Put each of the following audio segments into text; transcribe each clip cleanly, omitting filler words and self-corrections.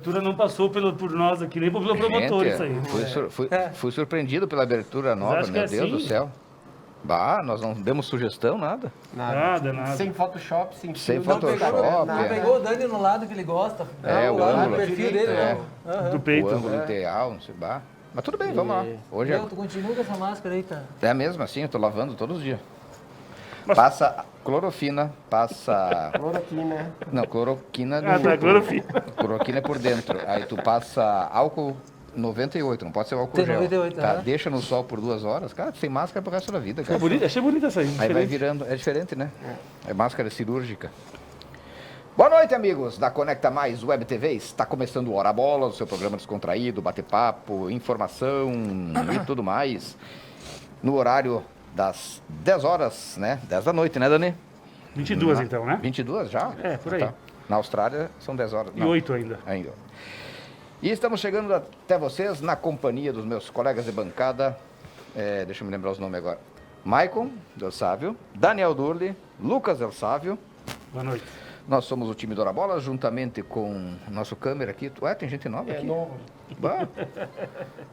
abertura não passou por nós aqui, nem pelo promotor isso aí. Fui surpreendido pela abertura nova, acha que meu é Deus assim? do céu. Bah, nós não demos sugestão, nada. Nada. Sem Photoshop, sem Sem filtro, Photoshop, nada. Pegou o Dani no lado que ele gosta. O lado ângulo. do perfil dele. É. Do O peito. ângulo ideal, não sei, bah. Mas tudo bem, vamos lá. Hoje Tu continua com essa máscara aí, tá? é a mesma, assim, eu tô lavando todos os dias. Passa clorofina, passa... Cloroquina. Não, cloroquina... Clorofina. Cloroquina é por dentro. Aí tu passa álcool 98, não pode ser o álcool Tem gel. 98, Tá, aham. deixa no sol por 2 horas. Cara, sem máscara pro resto da vida, cara. Achei bonita essa aí. Aí vai diferente. virando, é diferente, né? É máscara cirúrgica. Boa noite, amigos da Conecta Mais Web TV. Está começando o Hora Bola, o seu programa descontraído, bate-papo, informação e tudo mais. No horário das 10 horas, né? 10 da noite, né, Dani? 22 então, né? 22 já? É, por aí. Tá. Na Austrália são 10 horas. E 8 ainda. Ainda. E estamos chegando até vocês na companhia dos meus colegas de bancada. Deixa eu me lembrar os nomes agora. Maicon Del Sávio, Daniel Durli, Lucas Del Sávio. Boa noite. Nós somos o time do Hora Bola, juntamente com o nosso câmera aqui. Tem gente nova aqui? novo. Bah.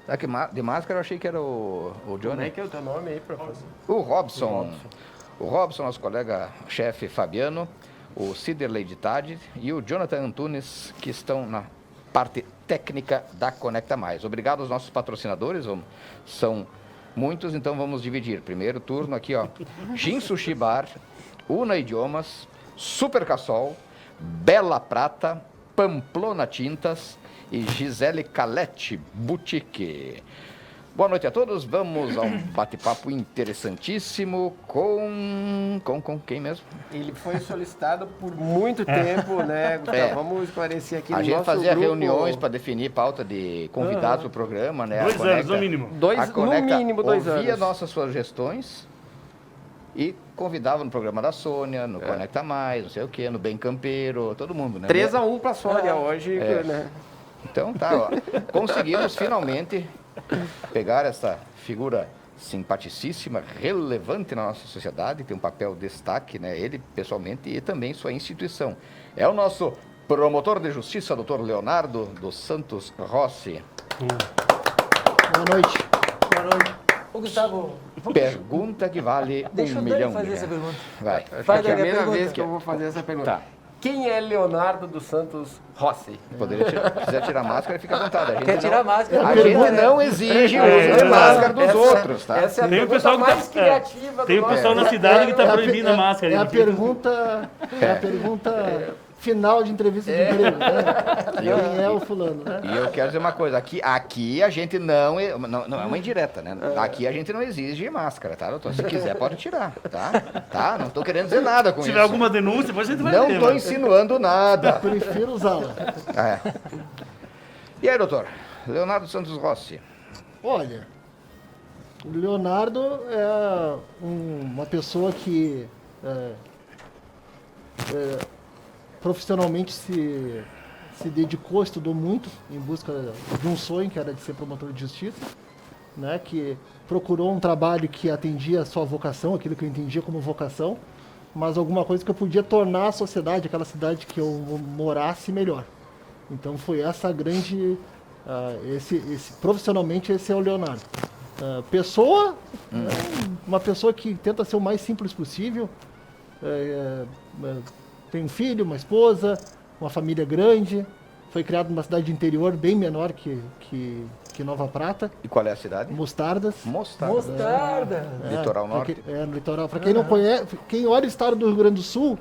Tá que de máscara eu achei que era o Como Johnny. é que é o teu nome aí, professor? O Robson. O Robson, nosso colega-chefe Fabiano, o Ciderley de Tade e o Jonathan Antunes, que estão na parte técnica da Conecta Mais. Obrigado aos nossos patrocinadores, são muitos, então vamos dividir. Primeiro turno aqui, ó, Shin Sushi Bar, Una Idiomas, Super Cassol, Bela Prata, Pamplona Tintas e Gisele Calete Boutique. Boa noite a todos, vamos a um bate-papo interessantíssimo com quem mesmo? Ele foi solicitado por muito tempo, né, Gustavo? Vamos esclarecer aqui A no gente nosso fazia grupo. reuniões para definir pauta de convidados do programa, né? 2 anos, no mínimo. No mínimo 2 anos. Ouvia nossas sugestões e convidava no programa da Sônia, no Conecta Mais, não sei o quê, no Bem Campeiro, todo mundo, né? 3-1 pra Sônia hoje, né? Então tá, ó. Conseguimos finalmente pegar essa figura simpaticíssima, relevante na nossa sociedade, tem um papel destaque, né? Ele pessoalmente e também sua instituição. É o nosso promotor de justiça, doutor Leonardo dos Santos Rossi. Boa noite. Boa noite. Ô, Gustavo, Pergunta que vale deixa um o milhão Dani fazer de essa reais. pergunta. Vai. Faz É a a primeira pergunta. vez que eu vou fazer essa pergunta. Tá. Quem é Leonardo dos Santos Rossi? Se quiser tirar a máscara, fica à vontade. A gente Quer não- tirar a máscara? A gente não exige o uso de máscara dos outros, tá? Essa é a Tem o pergunta pessoal que tá- mais criativa Tem do o pessoal nosso- na cidade que tá proibindo a máscara. É a Ele- pergunta, final de entrevista de emprego, né? Quem é o fulano, né? E eu quero dizer uma coisa, aqui a gente não é uma indireta, né? Aqui a gente não exige máscara, tá, doutor? Se quiser pode tirar, tá? Tá? Não tô querendo dizer nada com Se isso. tiver alguma denúncia, depois a gente vai Não ver. tô mas- insinuando nada. Prefiro usá-la. É. E aí, doutor? Leonardo Santos Rossi. Olha, o Leonardo é uma pessoa que profissionalmente se dedicou, estudou muito em busca de um sonho, que era de ser promotor de justiça, né? Que procurou um trabalho que atendia a sua vocação, aquilo que eu entendia como vocação, mas alguma coisa que eu podia tornar a sociedade, aquela cidade que eu morasse, melhor. Então foi essa grande... profissionalmente esse é o Leonardo. Pessoa, uma pessoa que tenta ser o mais simples possível, tem um filho, uma esposa, uma família grande, foi criado numa cidade de interior bem menor que Nova Prata, E qual é a cidade? Mostardas. Mostarda. Litoral Norte. No litoral. Para quem não conhece, quem olha o estado do Rio Grande do Sul,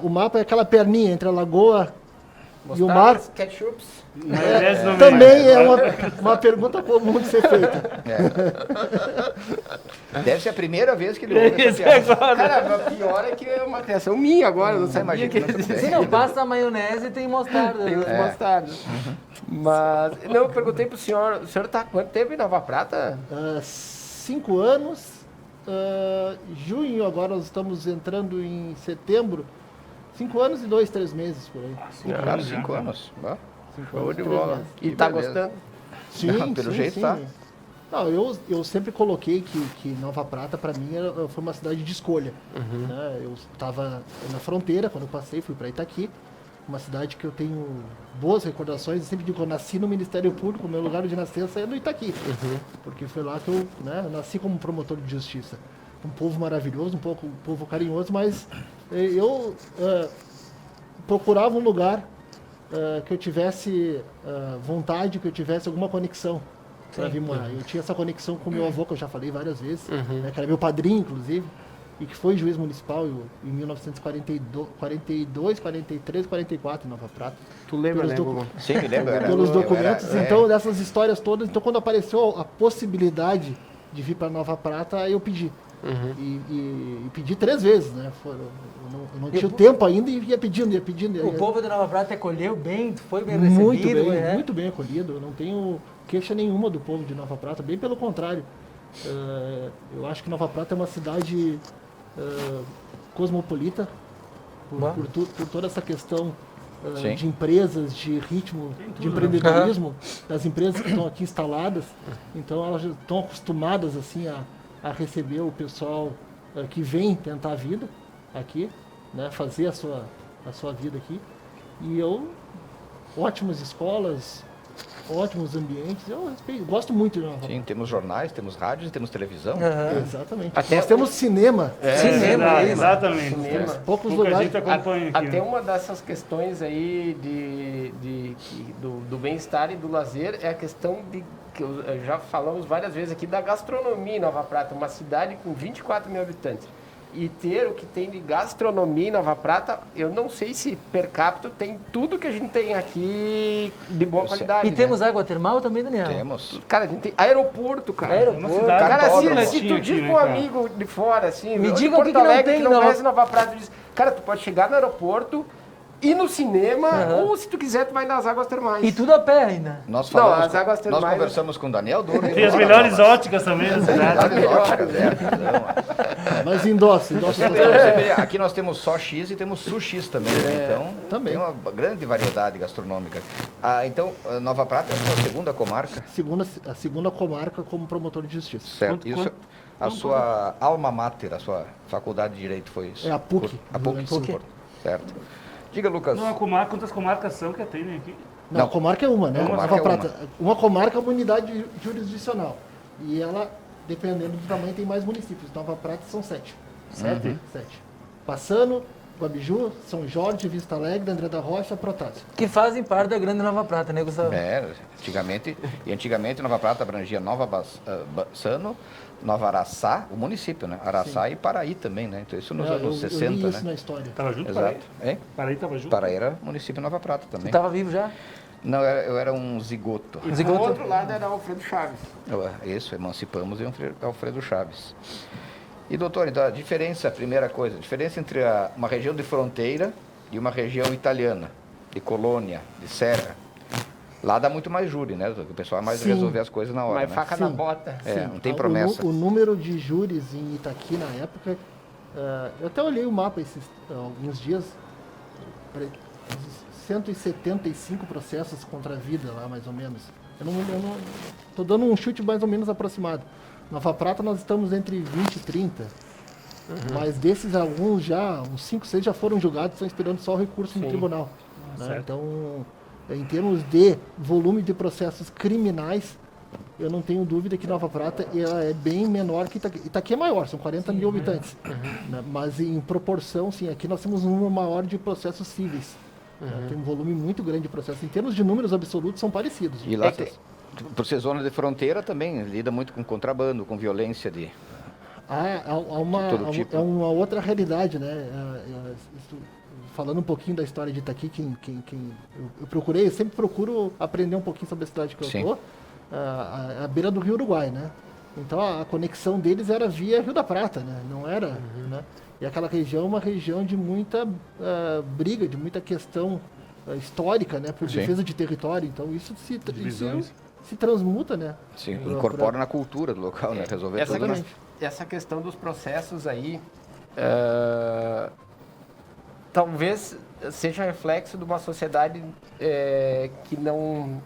o mapa é aquela perninha entre a lagoa e o mar. Mostardas, ketchups. Maionese no meio. Também é uma pergunta comum de ser feita. Deve ser a primeira vez que ele ouve essa piada. Cara, o pior é que é uma criação minha agora, eu não sabia imagina que que não existia. Se não passa a maionese, tem mostarda. Tem os mostardas. Mas, não, eu perguntei pro senhor, o senhor tá há quanto tempo em Nova Prata? 5 anos. Junho, agora nós estamos entrando em setembro. 5 anos e 2, 3 meses por aí. Cara, 5 anos. Bah. 5 Show anos de e 3 bola. meses. E Que tá beleza. gostando? Sim, Pelo sim, jeito sim. tá. Não, eu sempre coloquei que Nova Prata, para mim, foi uma cidade de escolha. Né? Eu estava na fronteira, quando eu passei, fui para Itaqui. uma cidade que eu tenho boas recordações. Eu sempre digo que eu nasci no Ministério Público, meu lugar de nascença é no Itaqui. Porque foi lá que eu, né, nasci como promotor de justiça. Um povo maravilhoso, um povo carinhoso, mas eu procurava um lugar que eu tivesse vontade, que eu tivesse alguma conexão para vir morar. Eu tinha essa conexão com meu avô, que eu já falei várias vezes, né, que era meu padrinho, inclusive, e que foi juiz municipal em 1942, 43, 44 em Nova Prata. Tu lembra, né, Gogô? Sim, me lembro. Pelos documentos, então, dessas histórias todas. Então, quando apareceu a possibilidade de vir para Nova Prata, eu pedi. E pedi 3 vezes, né? Eu não tinha o tempo ainda e ia pedindo. O povo de Nova Prata acolheu bem, foi bem Muito recebido. bem, né? muito bem acolhido. Eu não tenho queixa nenhuma do povo de Nova Prata, bem pelo contrário. Eu acho que Nova Prata é uma cidade cosmopolita, por toda essa questão de empresas, de ritmo, de empreendedorismo, das empresas que estão aqui instaladas. Então elas já estão acostumadas assim a receber o pessoal que vem tentar a vida aqui, né, fazer a sua vida aqui. E ótimas escolas, ótimos ambientes, eu gosto muito de Nova Prata. Sim, temos jornais, temos rádios, temos televisão. Exatamente. Até Nós temos cinema. Cinema, exatamente. Poucos Pouca lugares. gente acompanha aqui. Até né? uma dessas questões aí do bem-estar e do lazer é a questão que já falamos várias vezes aqui da gastronomia em Nova Prata, uma cidade com 24 mil habitantes. E ter o que tem de gastronomia em Nova Prata, eu não sei se per capita tem tudo que a gente tem aqui de boa qualidade. E né? temos água termal também, Daniel? Temos. Cara, a gente tem aeroporto, cara. É uma cidade Cara, toda se tu aqui, diz né, pra um cara? amigo de fora, assim, Me ou de diga o Porto que não Alegre, tem que não Nova- conhece Nova Prata, diz, cara, tu pode chegar no aeroporto, ir no cinema, ou se tu quiser, tu vai nas águas termais. E tudo a pé ainda. Nós Não, falamos, as águas nós termais- conversamos com o Daniel Douro. Tem as melhores óticas também na cidade. Melhores óticas, não. Mas endossa. Aqui nós temos só X e temos sushis também. Então, também. tem uma grande variedade gastronômica. Então, Nova Prata é a sua segunda comarca? A segunda comarca como promotor de justiça. Certo. Isso, a sua alma mater, a sua faculdade de Direito foi isso? É a PUC. A PUC, PUC. certo. Diga, Lucas. Não, a comarca, quantas comarcas são que tem aqui? Não, a comarca é uma, né? Uma Nova comarca é Prata. Uma comarca é uma unidade jurisdicional. E ela, dependendo do tamanho, tem mais municípios. Nova Prata são 7. 7? 7. Passano, Guabiju, São Jorge, Vista Alegre, André da Rocha, Protásio. Que fazem parte da Grande Nova Prata, né, Gustavo? Antigamente Nova Prata abrangia Nova Bassano, Nova Araçá, o município, né? Araçá e Paraí também, né? Então isso nos anos 60, eu li isso né? na história. Tava junto? Exato. Hein? Paraí tava junto? Paraí era município de Nova Prata também. Tu tava vivo já? Não, eu era um zigoto. E do outro lado era Alfredo Chaves. Isso, emancipamos em Alfredo Chaves. E, doutor, então, a primeira coisa, a diferença entre uma região de fronteira e uma região italiana, de colônia, de serra. Lá dá muito mais júri, né? O pessoal mais Sim. resolver as coisas na hora, Mais né? faca na bota. Não tem promessa. O número de júris em Itaqui na época, eu até olhei o mapa alguns dias, 175 processos contra a vida lá, mais ou menos. Eu não tô dando um chute mais ou menos aproximado. Nova Prata nós estamos entre 20 e 30. Mas desses alguns já, uns 5, 6 já foram julgados, estão esperando só o recurso no tribunal. Né? Então, em termos de volume de processos criminais, eu não tenho dúvida que Nova Prata ela é bem menor que Itaqui. Itaqui é maior, são 40 mil habitantes. Né? Mas em proporção, sim, aqui nós temos um número maior de processos cíveis. Né? Tem um volume muito grande de processos. Em termos de números absolutos, são parecidos. E lá, por ser zona de fronteira, também lida muito com contrabando, com violência de... Há tipo. é uma outra realidade, né? Falando um pouquinho da história de Itaqui, eu sempre procuro aprender um pouquinho sobre a cidade que eu estou, à beira do Rio Uruguai, né? Então a conexão deles era via Rio da Prata, né? Não era, né? E aquela região é uma região de muita briga, de muita questão histórica, né? Por defesa de território. Então isso se transmuta, né? Se incorpora na cultura do local, né? Resolver tudo. Essa questão dos processos aí, talvez seja reflexo de uma sociedade que não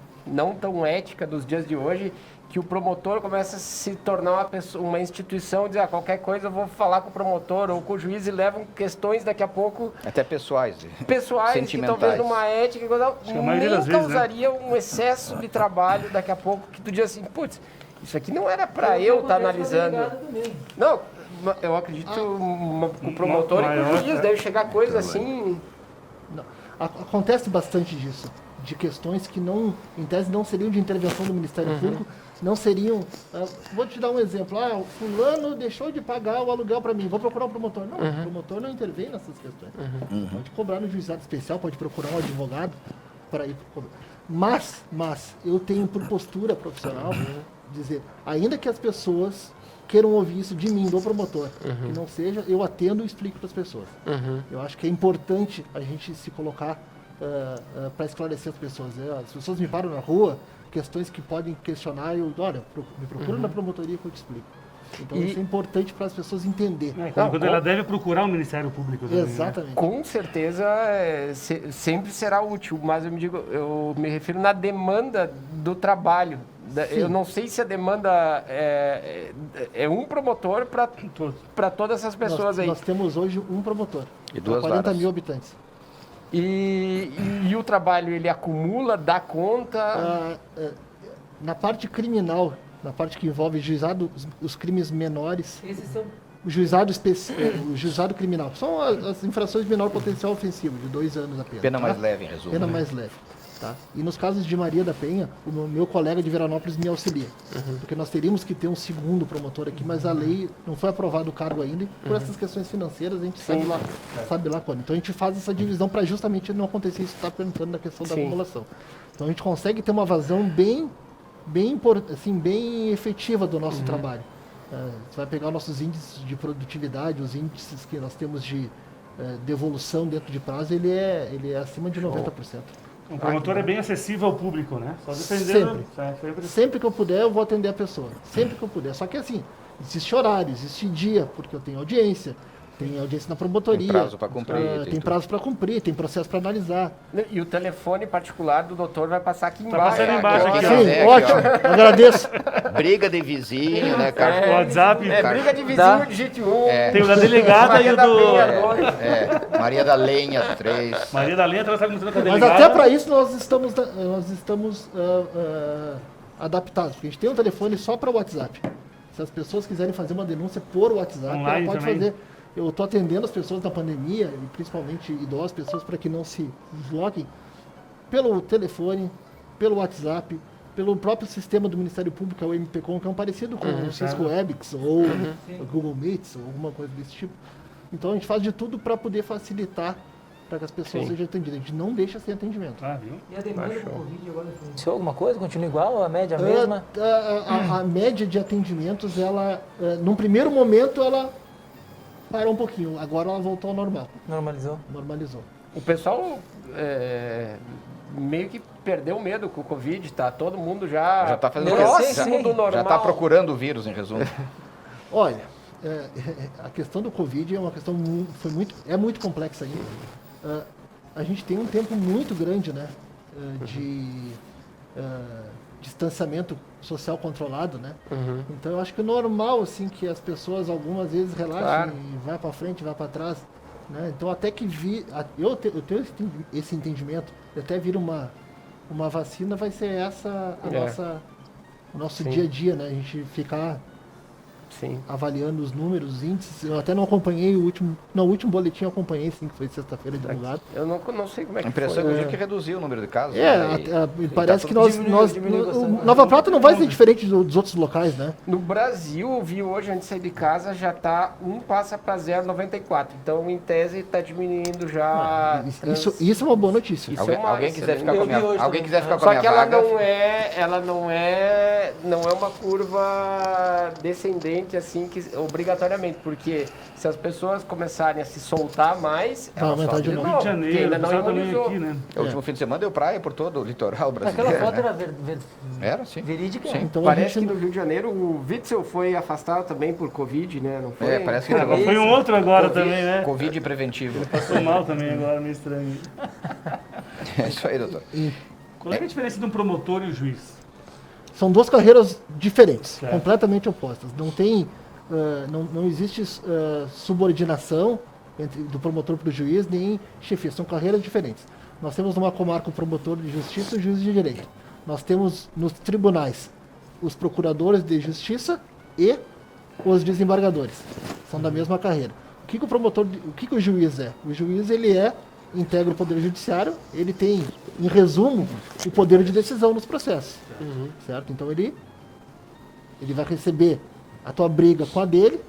tão ética dos dias de hoje, que o promotor começa a se tornar uma instituição, dizer, qualquer coisa eu vou falar com o promotor ou com o juiz, e levam questões daqui a pouco Até pessoais. pessoais, que Sentimentais. talvez numa ética que a maioria nem das vezes, né? causaria um excesso de trabalho daqui a pouco, que tu diz assim, putz, isso aqui não era para eu estar analisando. Não, eu acredito que o promotor e Maior, o juiz deve chegar coisa assim. Não. Acontece bastante disso, de questões que não, em tese, não seriam de intervenção do Ministério Público, não seriam. Vou te dar um exemplo. O fulano deixou de pagar o aluguel para mim, vou procurar um promotor. Não, o promotor não intervém nessas questões. Pode cobrar no juizado especial, pode procurar um advogado para ir cobrar. Mas eu tenho por postura profissional dizer, ainda que as pessoas queiram ouvir isso de mim, do promotor, que não seja, eu atendo e explico para as pessoas. Eu acho que é importante a gente se colocar para esclarecer as pessoas. As pessoas me param na rua, questões que podem questionar, olha, me procura na promotoria que eu te explico. Então isso é importante para as pessoas entenderem. Quando ela deve procurar o Ministério Público também, né? Exatamente. Com certeza sempre será útil, mas eu me refiro na demanda do trabalho. Eu não sei se a demanda é um promotor para todas essas pessoas aí. Nós temos hoje um promotor, E duas 40 varas. mil habitantes. E o trabalho, ele acumula, dá conta? Na parte criminal, na parte que envolve juizado, os crimes menores, Esses são... o juizado criminal, são as infrações de menor potencial ofensivo, de 2 anos apenas. Pena tá? mais leve, em resumo. Pena né? mais leve. Tá? E nos casos de Maria da Penha, o meu colega de Veranópolis me auxilia. Porque nós teríamos que ter um segundo promotor aqui, mas a lei não foi aprovado o cargo ainda. E por essas questões financeiras, a gente sabe lá quando. Então a gente faz essa divisão para justamente não acontecer isso que você está perguntando da questão da acumulação. Então a gente consegue ter uma vazão bem efetiva do nosso trabalho. Você vai pegar os nossos índices de produtividade, os índices que nós temos de devolução dentro de prazo, ele é acima de 90%. O promotor é bem acessível ao público, né? Só dependendo. Sempre. Sempre que eu puder, eu vou atender a pessoa. Sempre que eu puder. Só que assim, existe horário, existe dia, porque eu tenho audiência. Tem audiência na promotoria. Tem prazo para cumprir. Tem prazo para cumprir, tem processo para analisar. E o telefone particular do doutor vai passar aqui Tá embaixo. passando embaixo aqui, ó. Sim, aqui, ótimo. Agradeço. Briga de vizinho, né, O cara? WhatsApp. Briga de vizinho, digite 1. Tem o da delegada e o do. Maria da Lenha, 3. Maria da Lenha, ela está começando com a Mas delegada. até para isso nós estamos adaptados. Porque a gente tem um telefone só para o WhatsApp. Se as pessoas quiserem fazer uma denúncia por WhatsApp, Online ela pode também. fazer. Eu estou atendendo as pessoas na pandemia, e principalmente idosas, pessoas para que não se desloquem, pelo telefone, pelo WhatsApp, pelo próprio sistema do Ministério Público, o MPCOM, que é um parecido com o Cisco Webex ou o Google Meets, ou alguma coisa desse tipo. Então a gente faz de tudo para poder facilitar para que as pessoas sejam atendidas. A gente não deixa sem atendimento. Viu? E a demanda do Covid agora? Iniciou alguma coisa? Continua igual ou a média mesma? A média de atendimentos, ela, num primeiro momento, ela parou um pouquinho. Agora ela voltou ao normal. Normalizou. O pessoal meio que perdeu o medo com o Covid, tá? Todo mundo já tá fazendo próximo do normal. Já tá procurando o vírus, em resumo. Olha, a questão do Covid é uma questão muito complexa ainda. A gente tem um tempo muito grande, né, de distanciamento social controlado, né? Então eu acho que é normal assim que as pessoas algumas vezes relaxem e vai para frente, vai para trás, né? Então até que eu tenho esse entendimento, até vir uma vacina vai ser essa o nosso dia a dia, né? A gente ficar avaliando os números, os índices. Eu até não acompanhei o último boletim eu acompanhei, sim, que foi sexta-feira divulgado. Eu não sei como é que A impressão foi. é que reduziu o número de casos. Parece que diminuiu bastante. Nova Prata não vai ser diferente dos outros locais, né? No Brasil, eu vi hoje, antes de sair de casa, já tá 1 passa para 0,94. Então, em tese, está diminuindo já. Isso é uma boa notícia. Isso Alguém quiser ficar com a minha, alguém quiser ficar com a Só minha que ela vaga. não é uma curva descendente assim que obrigatoriamente, porque se as pessoas começarem a se soltar mais, Vai ela aumentar sobe de novo. Rio de porque Janeiro, ainda o não pessoal também imunizou. aqui, né? O último fim de semana deu praia por todo o litoral brasileiro. Aquela foto né? era Era, sim. verídica. Sim. Então Parece que no Rio de Janeiro o Witzel foi afastado também por Covid, né? Não foi? Parece que Agora foi um outro agora também, né? Covid preventivo. Passou mal também agora, meio estranho. É isso aí, doutor. Qual é a diferença de um promotor e um juiz? são duas carreiras diferentes, Certo. completamente opostas. Não tem, não existe subordinação do promotor para o juiz, nem chefia. São carreiras diferentes. Nós temos numa comarca o promotor de justiça e o juiz de direito. Nós temos nos tribunais os procuradores de justiça e os desembargadores. São da mesma carreira. O que o promotor, o que o juiz é? O juiz, ele integra o poder judiciário, ele tem, em resumo, o poder de decisão nos processos. Certo? Então ele vai receber a tua briga com a dele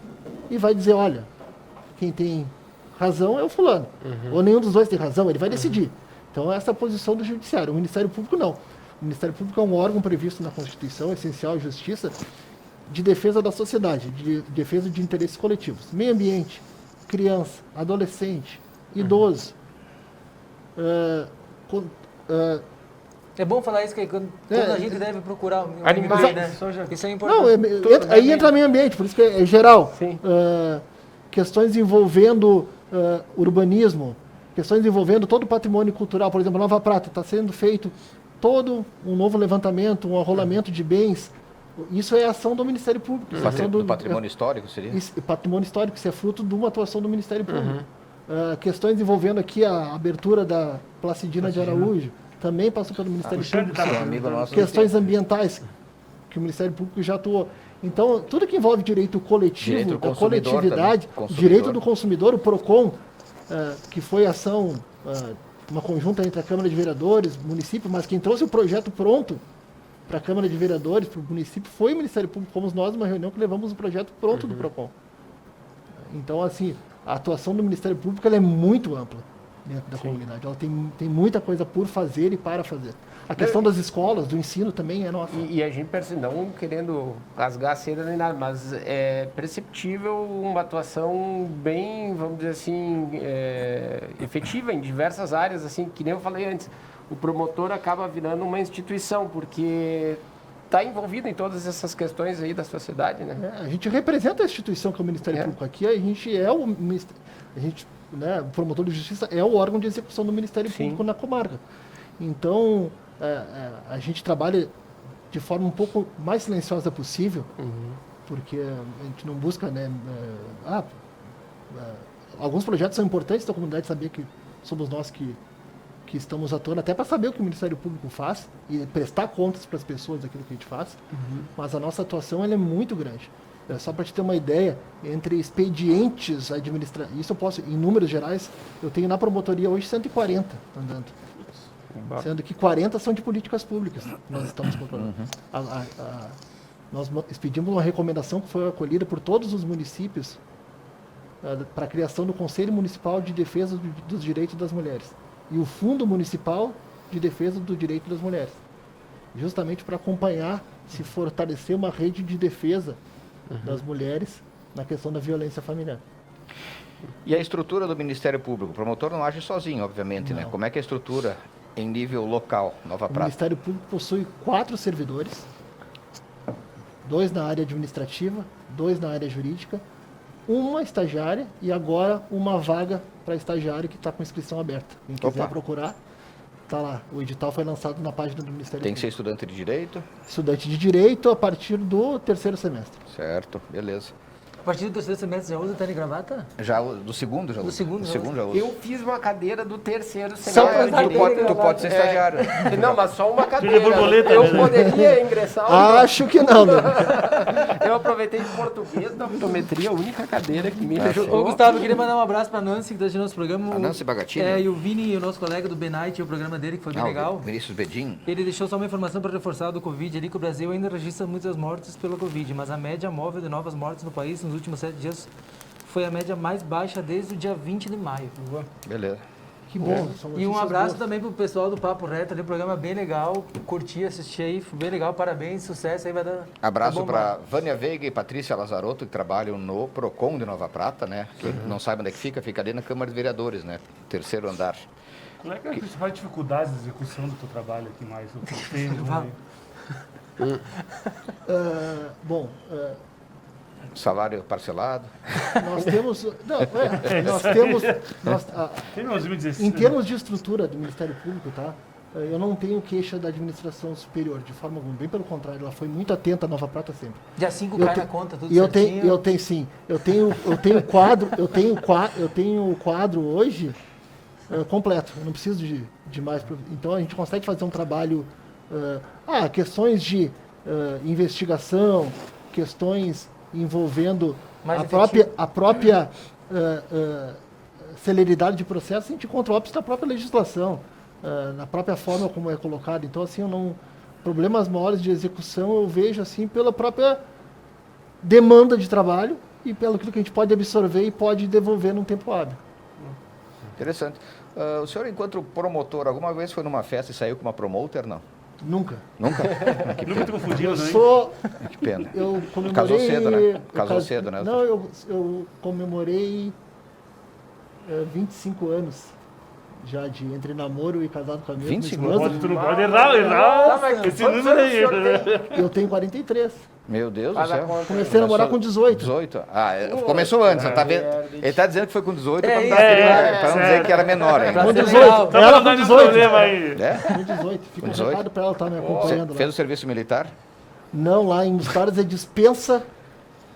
e vai dizer, olha, quem tem razão é o fulano. Ou nenhum dos dois tem razão, ele vai decidir. Então essa é a posição do judiciário. O Ministério Público não. O Ministério Público é um órgão previsto na Constituição, essencial à justiça, de defesa da sociedade, de defesa de interesses coletivos. Meio ambiente, criança, adolescente, idoso. É bom falar isso, que quando a gente deve procurar o Animais, né? soja. Isso é Não, importante. aí entra meio ambiente, por isso que é geral. Sim. Questões envolvendo urbanismo, questões envolvendo todo o patrimônio cultural. Por exemplo, Nova Prata está sendo feito todo um novo levantamento, um arrolamento de bens. Isso é ação do Ministério Público. Isso é ação Do patrimônio histórico seria? patrimônio histórico, isso é fruto de uma atuação do Ministério Público. Questões envolvendo aqui a abertura da Placidina de Araújo, também passou pelo Ministério Público. Seu amigo nosso. Questões ambientais, que o Ministério Público já atuou. Então, tudo que envolve direito coletivo, Direito do da consumidor coletividade, também. Consumidor. direito do consumidor, o PROCON, que foi ação, uma conjunta entre a Câmara de Vereadores, município, mas quem trouxe o projeto pronto para a Câmara de Vereadores, para o município, foi o Ministério Público. Fomos nós numa reunião que levamos o projeto pronto do PROCON. Então, assim, a atuação do Ministério Público ela é muito ampla dentro da comunidade. Ela tem muita coisa por fazer e para fazer. A questão das escolas, do ensino também é nossa. E a gente percebe, não querendo rasgar a seda nem nada, mas é perceptível uma atuação bem, vamos dizer assim, efetiva em diversas áreas, assim, que nem eu falei antes. O promotor acaba virando uma instituição, porque está envolvido em todas essas questões aí da sociedade, né? A gente representa a instituição que é o Ministério Público. Aqui a gente é o promotor de justiça é o órgão de execução do Ministério Público na comarca. Então, a gente trabalha de forma um pouco mais silenciosa possível, porque a gente não busca, né? Alguns projetos são importantes da comunidade saber que somos nós que estamos atuando, até para saber o que o Ministério Público faz e prestar contas para as pessoas daquilo que a gente faz. Mas a nossa atuação ela é muito grande. Só para te ter uma ideia, entre expedientes administrativos, isso eu posso, em números gerais, eu tenho na promotoria hoje 140 andando. Sendo que 40 são de políticas públicas, nós estamos controlando. Nós expedimos uma recomendação que foi acolhida por todos os municípios para a criação do Conselho Municipal de Defesa dos Direitos das Mulheres e o Fundo Municipal de Defesa do Direito das Mulheres, justamente para acompanhar, se fortalecer uma rede de defesa das mulheres na questão da violência familiar. E a estrutura do Ministério Público? O promotor não age sozinho, obviamente, né? Como é que é a estrutura em nível local, Nova O Prata? Ministério Público possui 4 servidores, 2 na área administrativa, 2 na área jurídica, uma estagiária e agora uma vaga para estagiário que está com inscrição aberta. Quem quiser procurar, está lá. O edital foi lançado na página do Ministério Tem que ser Público. estudante de Direito? Estudante de Direito a partir do 3º semestre. Certo, beleza. A partir do 3º semestre já usa terno e gravata? Já do segundo já usa? Do segundo já usa. já usa. Eu fiz uma cadeira do 3º Só pra semestre. dar Tu pode ser estagiário. Não, mas só uma cadeira. borboleta Eu mesmo. poderia ingressar. Acho que não, né? Eu aproveitei de português da optometria, a única cadeira que me Ô, ajudou. Gustavo, eu queria mandar um abraço pra Nancy, que está assistindo nosso programa. A Nancy Bagatini? E o Vini, o nosso colega do Benite, o programa dele, que foi bem legal. O Vinícius Bedin. Ele deixou só uma informação para reforçar do Covid ali, que o Brasil ainda registra muitas mortes pela Covid, mas a média móvel de novas mortes no país nos últimos 7 dias foi a média mais baixa desde o dia 20 de maio. Beleza. Que bom. são E um notícias abraço boas. também pro pessoal do Papo Reto ali, um programa bem legal. Curti, assisti aí, foi bem legal, parabéns, sucesso aí, vai dar. Abraço vai bombar. para Vânia Veiga e Patrícia Lazarotto, que trabalham no PROCON de Nova Prata, né? Quem não sabe onde é que fica ali na Câmara de Vereadores, né? 3º andar. Qual é que é a principal dificuldade de execução do teu trabalho aqui mais? O que tem, Fala. Bom, Salário parcelado. nós temos... Não, nós temos... Tem 2016. Em termos de estrutura do Ministério Público, tá? eu não tenho queixa da administração superior, de forma alguma. Bem pelo contrário, ela foi muito atenta à Nova Prata sempre. Dia 5 Eu cai te- na conta, tudo E eu certinho. tenho sim. Eu tenho quadro, eu tenho quadro hoje completo. Eu não preciso de mais. Então a gente consegue fazer um trabalho. Questões de investigação, questões envolvendo Mais a própria celeridade de processo, a gente encontra óbitos da própria legislação, na própria forma como é colocado. Então, assim, problemas maiores de execução eu vejo assim pela própria demanda de trabalho e pelo que a gente pode absorver e pode devolver num tempo hábil. Interessante. O senhor, enquanto promotor, alguma vez foi numa festa e saiu com uma promoter, não? Nunca. Nunca? Que Nunca te pena. confundiu, Eu né? sou. Que pena. Eu comemorei. Casou cedo, né? Casou eu cedo, né? Não, eu comemorei 25 anos já entre namoro e casado com a mesma 25 esposa. Tu não pode errar mas esse quantos número anos o aí. senhor tem? Eu tenho 43. Meu Deus Faz do a céu. conta. Comecei a namorar com 18. 18? Começou antes, tá vendo? merda. Ele está dizendo que foi com 18 para não, isso, não dizer sério. que era menor ainda. Com ser 18. legal. Tá Ela pra com dar esse 18. problema aí. É? Com 18. Fica um 18. recado pra ela estar me acompanhando Você fez lá. o serviço militar? Não, lá em Histórias é dispensa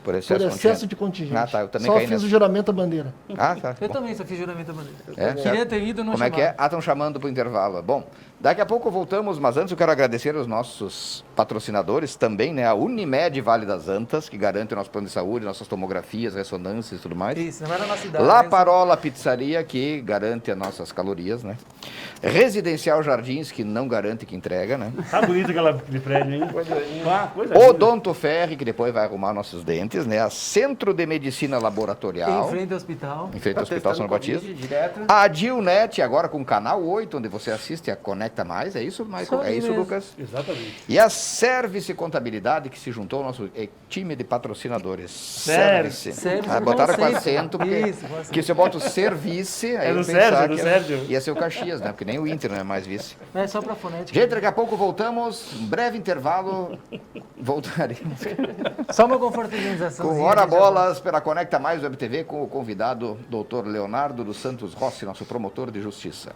Por por excesso, excesso de contingente. Ah, tá. Eu também Só caí fiz nessa. o juramento à bandeira. Ah, tá. Eu Bom. também só fiz juramento à bandeira. É, Queria certo. ter ido, não Como é que é? chamaram. Estão chamando para o intervalo. Bom, daqui a pouco voltamos, mas antes eu quero agradecer aos nossos patrocinadores também, né? A Unimed Vale das Antas, que garante o nosso plano de saúde, nossas tomografias, ressonâncias e tudo mais. Isso, não era na cidade. La né? Parola Pizzaria, que garante as nossas calorias, né? Residencial Jardins, que não garante que entrega, né? Tá bonito aquele prédio, hein? Coisa linda. Odonto Ferri, que depois vai arrumar nossos dentes, né? A Centro de Medicina Laboratorial, Em frente ao hospital. em frente ao Hospital São Batista. Direto. A Dilnet, agora com o Canal 8, onde você assiste a Conecta Mais. É isso, Michael? Isso aí É isso, mesmo. Lucas? Exatamente. E a Service Contabilidade, que se juntou ao nosso time de patrocinadores. Service. Service Ah, com botaram com acento. acento, porque, Isso, com acento. porque se eu boto service, aí É eu do pensar Sérgio, do que Sérgio. ia ser o Caxias, né? Porque nem o Inter não é mais vice. É só pra fonética. Gente, daqui a pouco voltamos, um breve intervalo, voltaremos Só uma confraternização. com Hora Bolas pela Conecta Mais Web TV com o convidado Dr. Leonardo dos Santos Rossi, nosso promotor de justiça.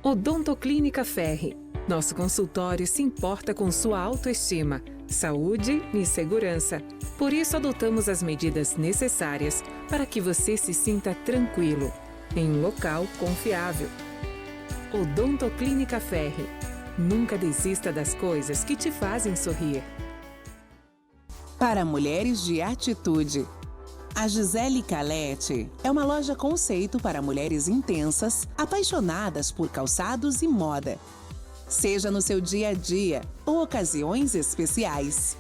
Odontoclínica Ferri. Nosso consultório se importa com sua autoestima, saúde e segurança. Por isso, adotamos as medidas necessárias para que você se sinta tranquilo, em um local confiável. Odontoclínica Ferri. Nunca desista das coisas que te fazem sorrir. Para mulheres de atitude. A Gisele Calete é uma loja conceito para mulheres intensas, apaixonadas por calçados e moda. Seja no seu dia a dia ou ocasiões especiais.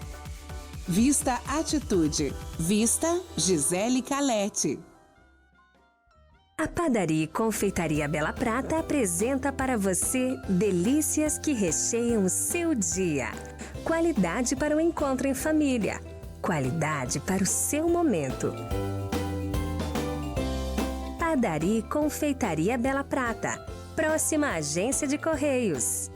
Vista Atitude. Vista Gisele Calete. A Padaria e Confeitaria Bela Prata apresenta para você delícias que recheiam o seu dia. Qualidade para o encontro em família. Qualidade para o seu momento. Padaria e Confeitaria Bela Prata. Próxima agência de Correios.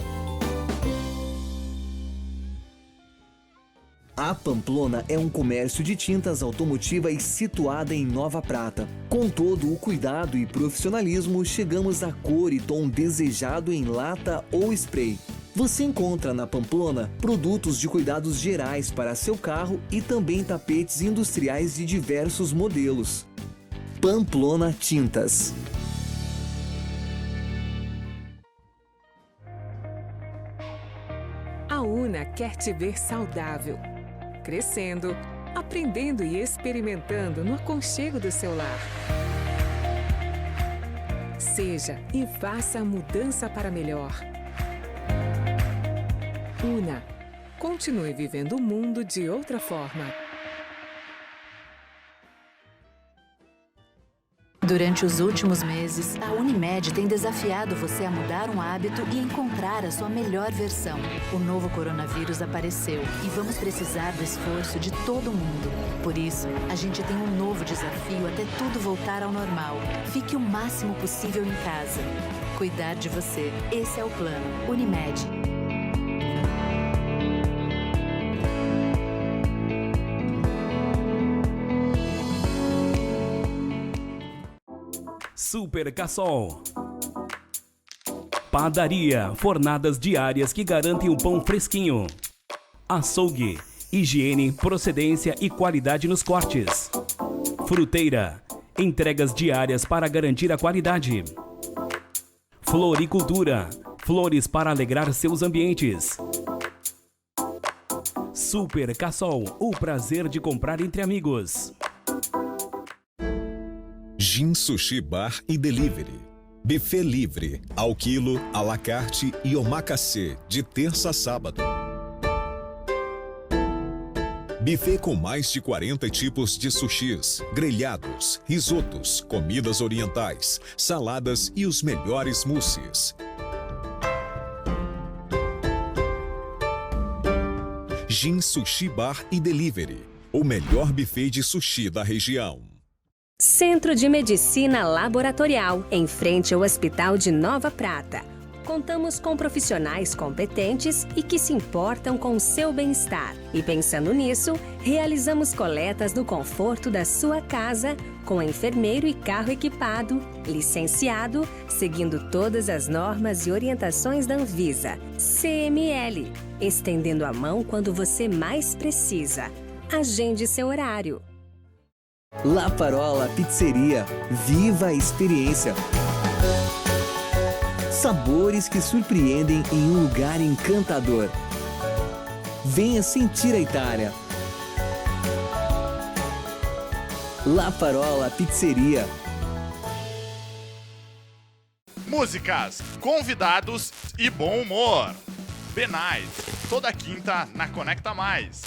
A Pamplona é um comércio de tintas automotivas situada em Nova Prata. Com todo o cuidado e profissionalismo, chegamos à cor e tom desejado em lata ou spray. Você encontra na Pamplona produtos de cuidados gerais para seu carro e também tapetes industriais de diversos modelos. Pamplona Tintas. A UNA quer te ver saudável, crescendo, aprendendo e experimentando no aconchego do seu lar. Seja e faça a mudança para melhor. UNA. Continue vivendo o mundo de outra forma. Durante os últimos meses, a Unimed tem desafiado você a mudar um hábito e encontrar a sua melhor versão. O novo coronavírus apareceu e vamos precisar do esforço de todo mundo. Por isso, a gente tem um novo desafio até tudo voltar ao normal. Fique o máximo possível em casa. Cuidar de você. Esse é o plano. Unimed. Super Cassol. Padaria, fornadas diárias que garantem um pão fresquinho. Açougue, higiene, procedência e qualidade nos cortes. Fruteira, entregas diárias para garantir a qualidade. Floricultura, flores para alegrar seus ambientes. Super Cassol, o prazer de comprar entre amigos. Gin Sushi Bar e Delivery. Buffet livre, ao quilo, à la carte e omakase, de terça a sábado. Buffet com mais de 40 tipos de sushis, grelhados, risotos, comidas orientais, saladas e os melhores mousses. Gin Sushi Bar e Delivery, o melhor buffet de sushi da região. Centro de Medicina Laboratorial, em frente ao Hospital de Nova Prata. Contamos com profissionais competentes e que se importam com o seu bem-estar. E pensando nisso, realizamos coletas no conforto da sua casa, com enfermeiro e carro equipado, licenciado, seguindo todas as normas e orientações da Anvisa. CML, estendendo a mão quando você mais precisa. Agende seu horário. La Parola Pizzeria. Viva a experiência! Sabores que surpreendem em um lugar encantador. Venha sentir a Itália. La Parola Pizzeria. Músicas, convidados e bom humor. Benais, toda quinta na Conecta Mais.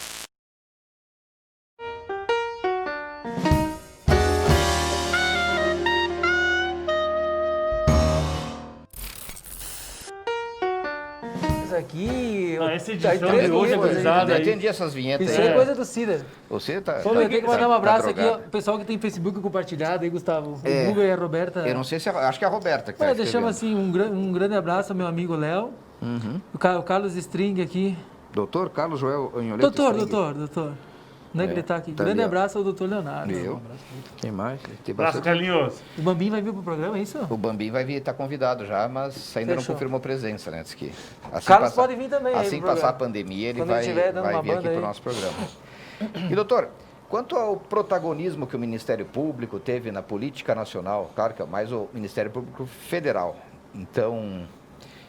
Aqui. Essa edição de hoje é pesada. Eu entendi essas vinhetas Isso aí. é coisa do Cida. Você tá. Pô, eu tenho que mandar um abraço aqui, ó, drogado. o pessoal que tem Facebook compartilhado aí, Gustavo. É. O Guga e a Roberta. Eu não sei se acho que é a Roberta que tá Deixamos escrevendo. assim um grande abraço ao meu amigo Léo. Uhum. O Carlos String aqui. Doutor Carlos Joel Anholeto. Doutor. Onde é que ele tá aqui? Tá grande ali, ó. abraço ao doutor Leonardo. Eu. Quem mais? Tem Abraço, bastante. Carlinhos. O Bambim vai vir pro programa, é isso? O Bambim vai vir, tá convidado já, mas ainda não Fechou. confirmou presença, né? Diz que assim Carlos pode vir também aí Assim pro passar a programa. pandemia, ele Quando ele tiver dando vai uma vir aqui banda pro aí. nosso programa. E doutor, quanto ao protagonismo que o Ministério Público teve na política nacional, claro que é mais o Ministério Público Federal, então,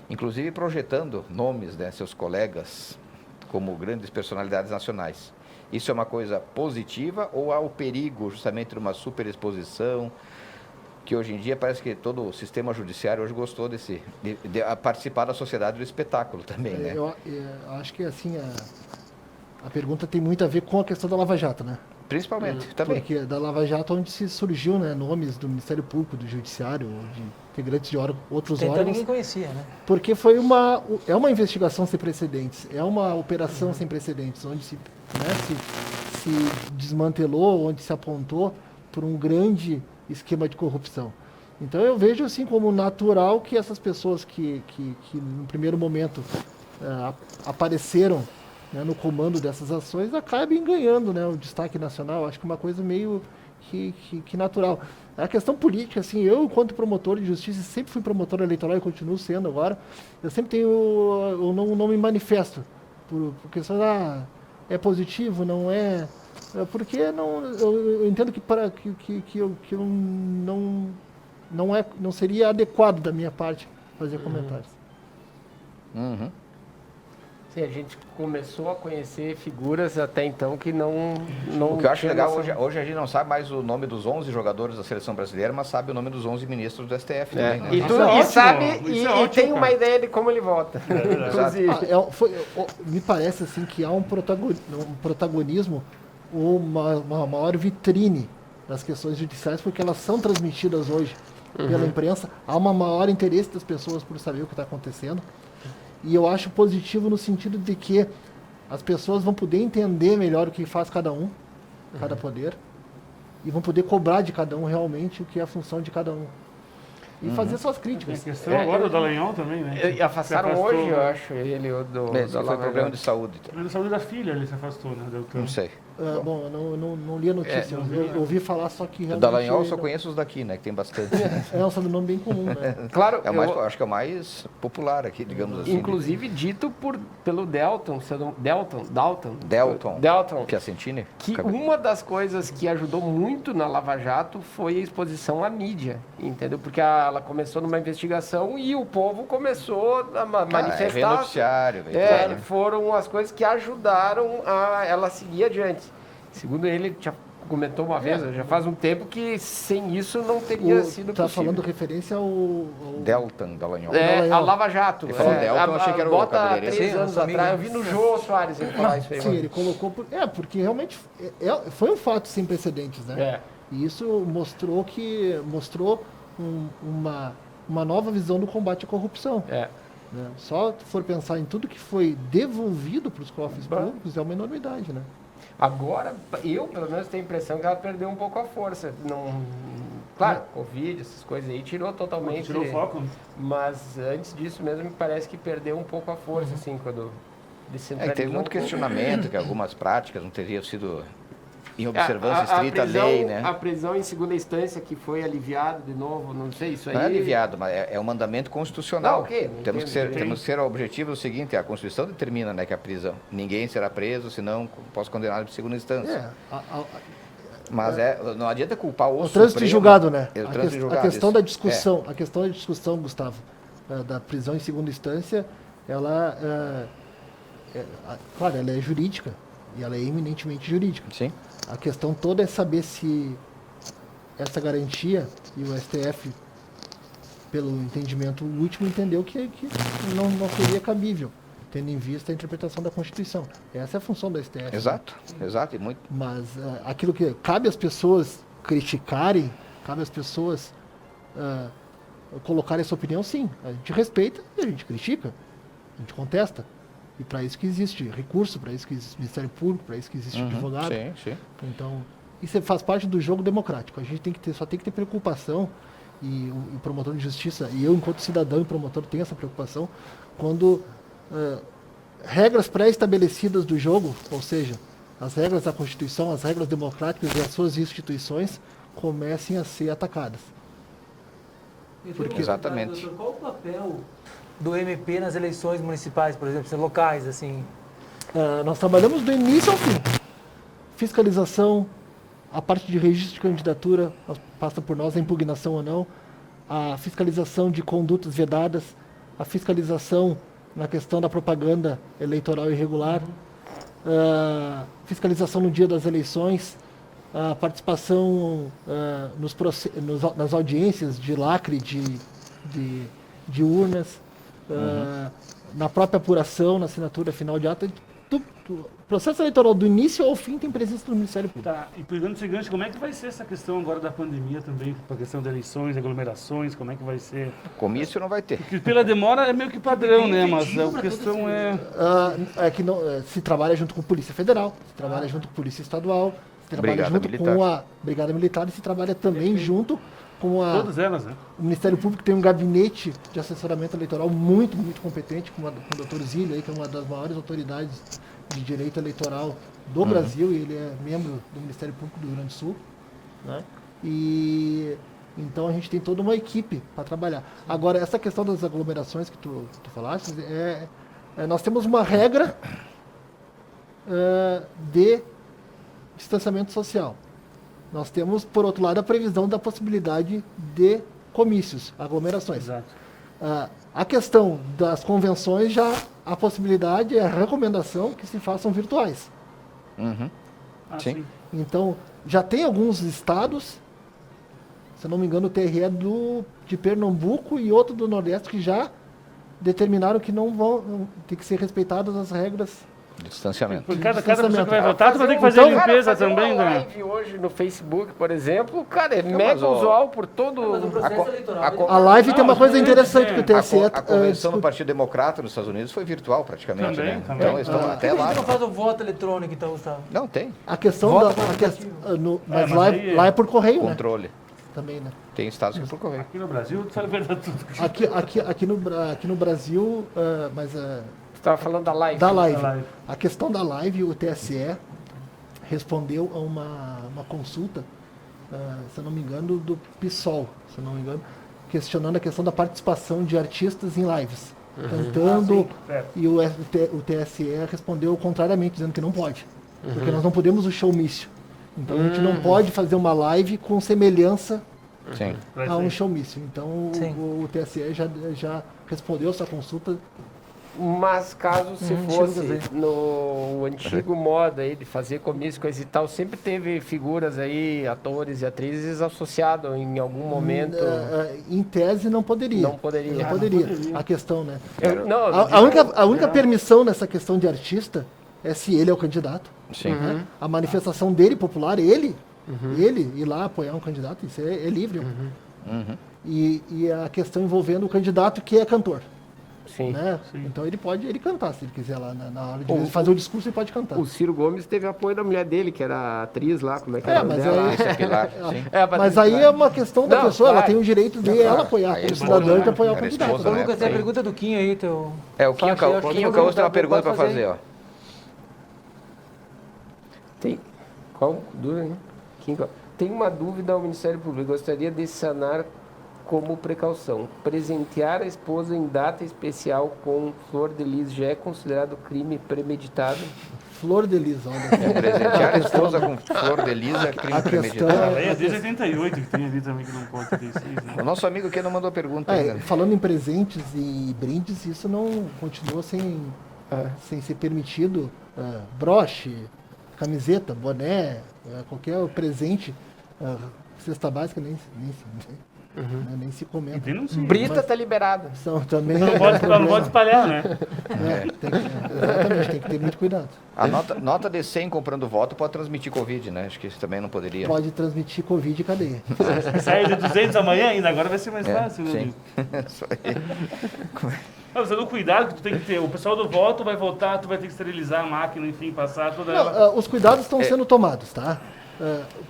inclusive projetando nomes, né, seus colegas como grandes personalidades nacionais. Isso é uma coisa positiva ou há o perigo justamente de uma superexposição, que hoje em dia parece que todo o sistema judiciário hoje gostou de participar da sociedade do espetáculo também, né? Eu acho que assim, a pergunta tem muito a ver com a questão da Lava Jato, né? Principalmente, também. Porque da Lava Jato onde se surgiu, né, nomes do Ministério Público, do Judiciário, de integrantes de outros Então órgãos. ninguém conhecia, né? Porque é uma investigação sem precedentes, é uma operação sem precedentes, onde se desmantelou, onde se apontou por um grande esquema de corrupção. Então eu vejo assim como natural que essas pessoas que no primeiro momento apareceram, né, no comando dessas ações acabem ganhando, né, o destaque nacional. Acho que é uma coisa meio que natural. A questão política, assim, eu, enquanto promotor de justiça, sempre fui promotor eleitoral e continuo sendo agora, eu sempre tenho, eu não me manifesto por questões, é positivo, não é, porque eu entendo que eu não seria adequado da minha parte fazer comentários. Uhum. Sim, a gente começou a conhecer figuras até então que não O que eu acho tinha legal, noção. hoje a gente não sabe mais o nome dos 11 jogadores da seleção brasileira, mas sabe o nome dos 11 ministros do STF também, né? E, Isso é ótimo, isso é ótimo, tem uma cara. ideia de como ele vota. Inclusive. Me parece assim que há um protagonismo ou uma maior vitrine das questões judiciais, porque elas são transmitidas hoje pela imprensa. Há um maior interesse das pessoas por saber o que está acontecendo. E eu acho positivo no sentido de que as pessoas vão poder entender melhor o que faz cada um, cada poder, e vão poder cobrar de cada um realmente o que é a função de cada um. e fazer suas críticas. Tem questão agora do Dallagnol também, né? E afastaram Se afastou, hoje, né? eu acho, ele do Esse da foi Lava problema Jato. de saúde. Problema de saúde da filha, ele se afastou, né? Não sei. Bom, eu não li a notícia, eu ouvi falar só que O realmente... Dallagnol eu só conheço os daqui, né? Que tem bastante. É um sobrenome bem comum, né? Claro, É o mais, acho que é o mais popular aqui, digamos assim. inclusive dito pelo Dalton, Piacentini. que uma das coisas que ajudou muito na Lava Jato foi a exposição à mídia, entendeu? Porque ela começou numa investigação e o povo começou a manifestar. Vem noticiário, vem tudo. Foram as coisas que ajudaram a ela seguir adiante. Segundo ele já comentou uma vez, já faz um tempo que sem isso não teria sido Tá possível. falando referência ao... Dallagnol. A Lava Jato. Ele falou Delton, eu achei que era o bota cabeleireiro. 3 anos atrás, eu vi no Jô Soares ele falar isso aí. Sim, ele colocou... porque realmente foi um fato sem precedentes, né? E isso mostrou uma nova visão do combate à corrupção. Né? Só for pensar em tudo que foi devolvido para os cofres públicos é uma enormidade, né? Agora, eu pelo menos tenho a impressão que ela perdeu um pouco a força. Claro, Covid, essas coisas aí, tirou totalmente. Tirou o foco. Mas antes disso mesmo, me parece que perdeu um pouco a força, assim, quando descentralizou. Teve muito um pouco. questionamento que algumas práticas não teriam sido em observância estrita à lei, né? A prisão em segunda instância que foi aliviado de novo, não sei, isso aí... Não é aliviado, mas é um mandamento constitucional. Não, ok, Temos que ser objetivo o seguinte, a Constituição determina, né, que a prisão, ninguém será preso, senão posso condenar de segunda instância. Mas não adianta culpar o trânsito de julgado, né? O trânsito de julgado, a questão da discussão, É. Gustavo, da prisão em segunda instância, ela, claro, ela é jurídica e ela é eminentemente jurídica. Sim. A questão toda é saber se essa garantia, e o STF, pelo entendimento último, entendeu que não seria cabível, tendo em vista a interpretação da Constituição. Essa é a função do STF. Exato. E muito. Mas aquilo que cabe às pessoas criticarem, cabe às pessoas colocarem essa opinião, sim. A gente respeita e a gente critica, a gente contesta. E para isso que existe recurso, para isso que existe Ministério Público, para isso que existe advogado. Sim. Então, isso faz parte do jogo democrático. A gente só tem que ter preocupação, e o promotor de justiça, e eu, enquanto cidadão e promotor, tenho essa preocupação, quando regras pré-estabelecidas do jogo, ou seja, as regras da Constituição, as regras democráticas e as suas instituições comecem a ser atacadas. Exatamente. Doutor, qual o papel do MP nas eleições municipais, por exemplo, locais, assim? Nós trabalhamos do início ao fim. Fiscalização, a parte de registro de candidatura passa por nós, a impugnação ou não, a fiscalização de condutas vedadas, a fiscalização na questão da propaganda eleitoral irregular, fiscalização no dia das eleições, a participação nas audiências de lacre de urnas, na própria apuração, na assinatura final de ata. O processo eleitoral do início ao fim tem presença do Ministério Público. Tá, e pegando esse gancho, como é que vai ser essa questão agora da pandemia também, com a questão de eleições, aglomerações, como é que vai ser? Comício não vai ter. Porque pela demora é meio que padrão, né? Mas a questão é que se trabalha junto com a Polícia Federal, se trabalha junto com a Polícia Estadual, se trabalha junto com a Brigada Militar e se trabalha também junto com todas elas, né? O Ministério Público tem um gabinete de assessoramento eleitoral muito, muito competente, com o Dr. Zílio, aí, que é uma das maiores autoridades de direito eleitoral do Brasil, e ele é membro do Ministério Público do Rio Grande do Sul, né? E então a gente tem toda uma equipe para trabalhar. Agora, essa questão das aglomerações que tu falaste, nós temos uma regra de distanciamento social. Nós temos, por outro lado, a previsão da possibilidade de comícios, aglomerações. Exato. A questão das convenções, já a possibilidade, a recomendação que se façam virtuais. Sim. Então, já tem alguns estados, se não me engano, o TRE de Pernambuco e outro do Nordeste, que já determinaram que não vão ter que ser respeitadas as regras de distanciamento. Por cada pessoa que vai votar, tu vai ter que fazer limpeza também, uma né? live hoje no Facebook, por exemplo, cara, é mega usual por todo o processo eleitoral. A live tem uma coisa interessante que o TSE... A convenção do Partido Democrata nos Estados Unidos foi virtual praticamente, Também, né? também. Então eles estão até lá. Por que não faz o voto eletrônico, então, Gustavo? Não tem. A questão mas lá é por correio, Controle. né? Também, né? Tem estados que procorrer. Aqui no Brasil, tu sabe a verdade tudo. Aqui no Brasil, mas... Você estava falando da live. Da live. A questão da live, o TSE respondeu a uma consulta, se eu não me engano, do PSOL, se eu não me engano, questionando a questão da participação de artistas em lives, cantando, e o TSE respondeu contrariamente, dizendo que não pode, porque nós não podemos o showmício. Então a gente não pode fazer uma live com semelhança a um showmício. Então o TSE já respondeu essa consulta. Mas caso se fosse no antigo modo aí de fazer comício, coisa e tal, sempre teve figuras aí, atores e atrizes associados em algum momento. Em tese não poderia. Não poderia. A questão, né? A única permissão nessa questão de artista é se ele é o candidato. Sim. Né? A manifestação dele popular, ele ir lá apoiar um candidato, isso é livre. E a questão envolvendo o candidato que é cantor. Sim. Né? Sim. Então ele pode cantar, se ele quiser lá na hora de fazer o discurso, ele pode cantar. O Ciro Gomes teve apoio da mulher dele, que era atriz lá, como é que era? Mas aí, mas aí é uma questão da pessoa, ela tem o direito de ela apoiar, como cidadã de apoiar o candidato. Ô, Lucas, tem a pergunta do Quinho aí, teu... O Quinho Caos tem uma pergunta para fazer, ó. Tem. Qual dúvida? Tem uma dúvida ao Ministério Público. Gostaria de sanar como precaução. Presentear a esposa em data especial com flor de lis já é considerado crime premeditado? Flor de lis, olha. Presentear a esposa com flor de lis é crime premeditado. É desde 88 que tem ali também que não pode ter isso. Né? O nosso amigo aqui não mandou pergunta. Falando em presentes e brindes, isso não continua sem ser permitido. Broche, camiseta, boné, qualquer presente, cesta básica nem se comenta. Brita está liberada. Também não pode espalhar, né? Exatamente, tem que ter muito cuidado. A nota de 100 comprando voto pode transmitir Covid, né? Acho que isso também não poderia. Pode transmitir Covid e cadeia. Sai de 200 amanhã ainda, agora vai ser mais fácil. Sim. Isso aí. Você não cuidado que tu tem que ter. O pessoal do voto vai votar, tu vai ter que esterilizar a máquina, enfim, passar toda ela. Os cuidados estão sendo tomados, tá?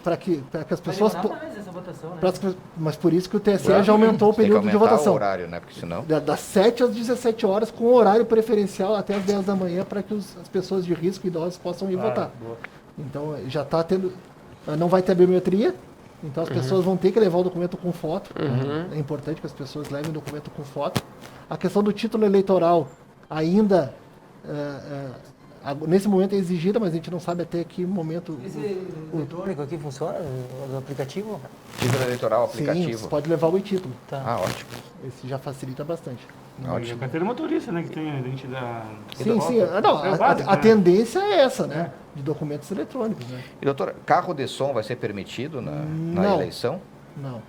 Para que as pessoas... Mas por isso que o TSE já aumentou o período de votação. O horário, né? Porque senão... Das 7 às 17 horas, com horário preferencial até às 10 da manhã, para que as pessoas de risco e idosos possam ir votar. Boa. Então, já está tendo... Não vai ter biometria, então as pessoas vão ter que levar o documento com foto. É importante que as pessoas levem o documento com foto. A questão do título eleitoral ainda... nesse momento é exigida, mas a gente não sabe até que momento... Esse eletrônico aqui funciona? O aplicativo? Título eleitoral, aplicativo. Sim, você pode levar o e-título. Tá. Ótimo. Esse já facilita bastante. Ótimo. A carteira motorista, né, que tem a identidade... Sim. A tendência é essa, né? De documentos eletrônicos, né? E, doutora, carro de som vai ser permitido na eleição? Não.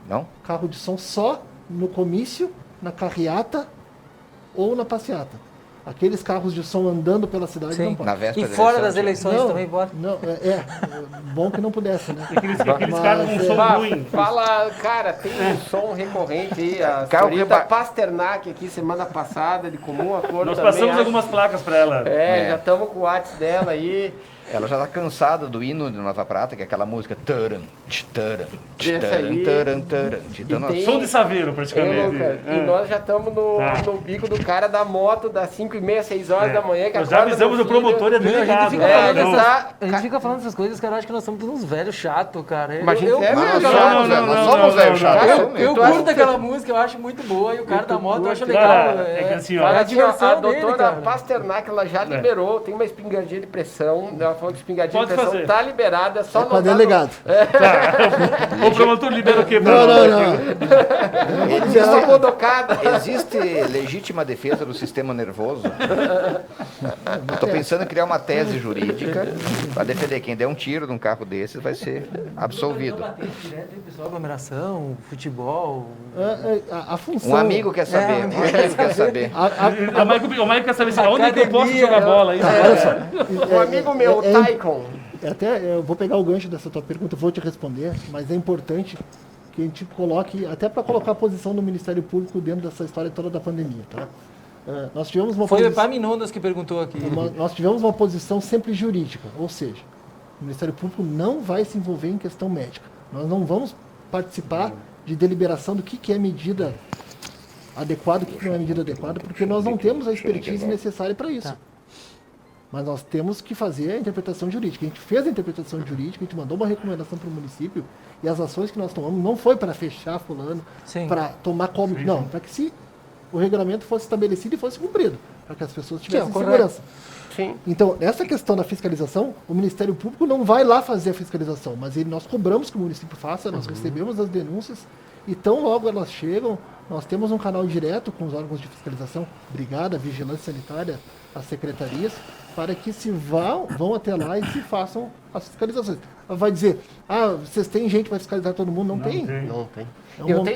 Não? Carro de som só no comício, na carreata ou na passeata. Aqueles carros de som andando pela cidade não podem. Na véspera e fora das eleições também pode? Não, bom que não pudesse, né? Aqueles carros com som ruim. Fala, cara, tem um som recorrente aí. A senhorita Pasternak aqui semana passada, de comum acordo. Nós passamos algumas placas para ela. Já estamos com o WhatsApp dela aí. Ela já está cansada do hino de Nova Prata, que é aquela música... Som de saveiro, praticamente. E nós já estamos no bico do cara da moto das 5h30, 6 horas da manhã. Que nós já avisamos o promotor e a delegado. A gente fica falando essas coisas, cara, eu acho que nós somos uns velhos chatos, cara. Mas nós somos velhos chatos. Eu curto aquela música, eu acho muito boa, e o cara da moto eu acho legal. É que assim, a doutora Pasternak, ela já liberou, tem uma espingardinha de pressão, ela falou que espingardinha de pressão tá liberada, só para delegado. O promotor liberou o quê? Existe legítima defesa do sistema nervoso? Estou pensando em criar uma tese jurídica para defender quem der um tiro num carro desses vai ser absolvido. Pessoal, aglomeração, futebol... A função... Um amigo quer saber. O Mike quer saber onde que eu posso jogar bola. Um amigo meu, Taikon. Eu vou pegar o gancho dessa tua pergunta, vou te responder, mas é importante que a gente coloque, até para colocar a posição do Ministério Público dentro dessa história toda da pandemia, tá? Nós tivemos uma Foi o Epaminondas que perguntou aqui. Nós tivemos uma posição sempre jurídica, ou seja, o Ministério Público não vai se envolver em questão médica. Nós não vamos participar de deliberação do que é medida adequada, o que não é medida adequada, porque nós não temos a expertise necessária para isso. Mas nós temos que fazer a interpretação jurídica. A gente fez a interpretação jurídica, a gente mandou uma recomendação para o município, e as ações que nós tomamos não foi para fechar fulano, para tomar como... Não, para que se o regulamento fosse estabelecido e fosse cumprido, para que as pessoas tivessem segurança. Sim. Então, essa questão da fiscalização, o Ministério Público não vai lá fazer a fiscalização, mas nós cobramos que o município faça, nós recebemos as denúncias, e tão logo elas chegam, nós temos um canal direto com os órgãos de fiscalização, Brigada, Vigilância Sanitária, as secretarias, para que se vão até lá e se façam as fiscalizações. Vai dizer, vocês têm gente para fiscalizar todo mundo? Não tem. Não tem.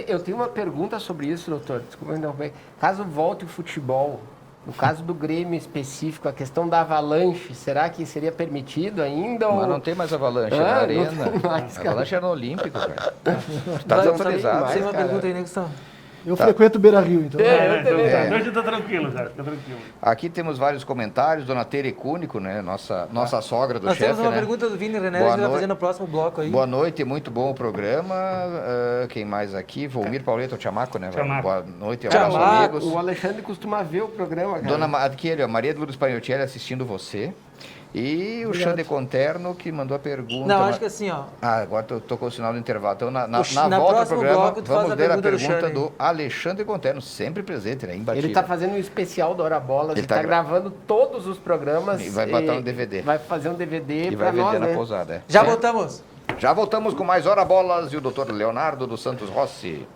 Eu tenho uma pergunta sobre isso, doutor. Desculpa me interromper. Caso volte o futebol, no caso do Grêmio específico, a questão da avalanche, será que seria permitido ainda? Mas não tem mais avalanche na arena. A avalanche era no Olímpico, cara. Está desautorizado. Tem uma pergunta aí, né, Gustavo? Eu frequento o Beira-Rio, então. Hoje tá tranquilo, cara. Tá tranquilo. Aqui temos vários comentários. Dona Tere Cúnico, né? Nossa sogra do Nós chefe, temos uma né? pergunta do Vini René, a gente vai fazer no próximo bloco aí. Boa noite, muito bom o programa. Quem mais aqui? Volmir Pauleto Chamaco, né? Chamaco. Boa noite, abraço, amigos. O Alexandre costuma ver o programa, cara. Dona Maria de Lourdes Panhotieri assistindo você. E o Xande Conterno que mandou a pergunta. Não, acho que assim, ó. Agora tô com o sinal do intervalo. Então, na volta do programa, bloco, vamos ler a pergunta do Alexandre Conterno, sempre presente, né? Imbatível. Ele está fazendo um especial da Hora Bola, ele está gravando todos os programas. E vai botar um DVD. Vai fazer um DVD e para nós, vai vender né? na pousada. Já voltamos. Já voltamos com mais Hora Bolas e o Dr. Leonardo dos Santos Rossi.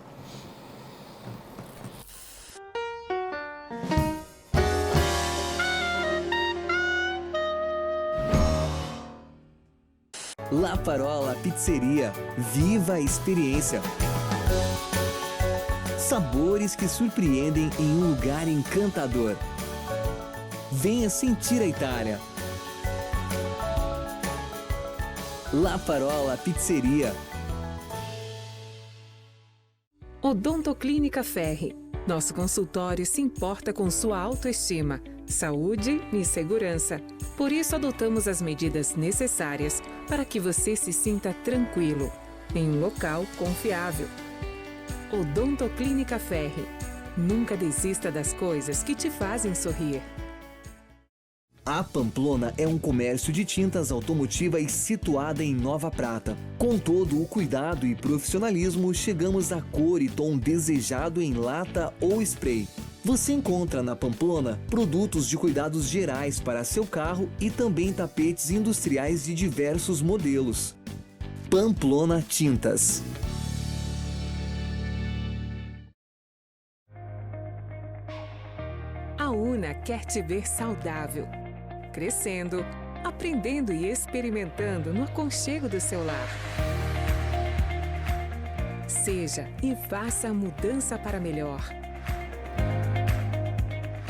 La Parola Pizzeria. Viva a experiência! Sabores que surpreendem em um lugar encantador. Venha sentir a Itália. La Parola Pizzeria. Odontoclínica Ferri. Nosso consultório se importa com sua autoestima, saúde e segurança. Por isso, adotamos as medidas necessárias para que você se sinta tranquilo, em um local confiável. Odontoclínica Ferri. Nunca desista das coisas que te fazem sorrir. A Pamplona é um comércio de tintas automotivas situada em Nova Prata. Com todo o cuidado e profissionalismo, chegamos à cor e tom desejado em lata ou spray. Você encontra na Pamplona produtos de cuidados gerais para seu carro e também tapetes industriais de diversos modelos. Pamplona Tintas. A UNA quer te ver saudável, crescendo, aprendendo e experimentando no aconchego do seu lar. Seja e faça a mudança para melhor.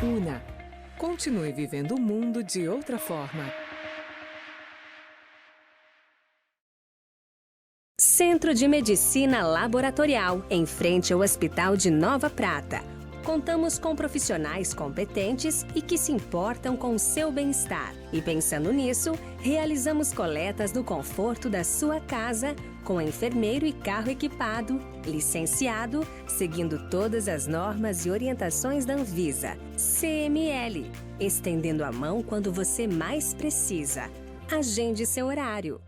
UNA. Continue vivendo o mundo de outra forma. Centro de Medicina Laboratorial, em frente ao Hospital de Nova Prata. Contamos com profissionais competentes e que se importam com o seu bem-estar. E pensando nisso, realizamos coletas no conforto da sua casa, com enfermeiro e carro equipado, licenciado, seguindo todas as normas e orientações da Anvisa. CML, estendendo a mão quando você mais precisa. Agende seu horário.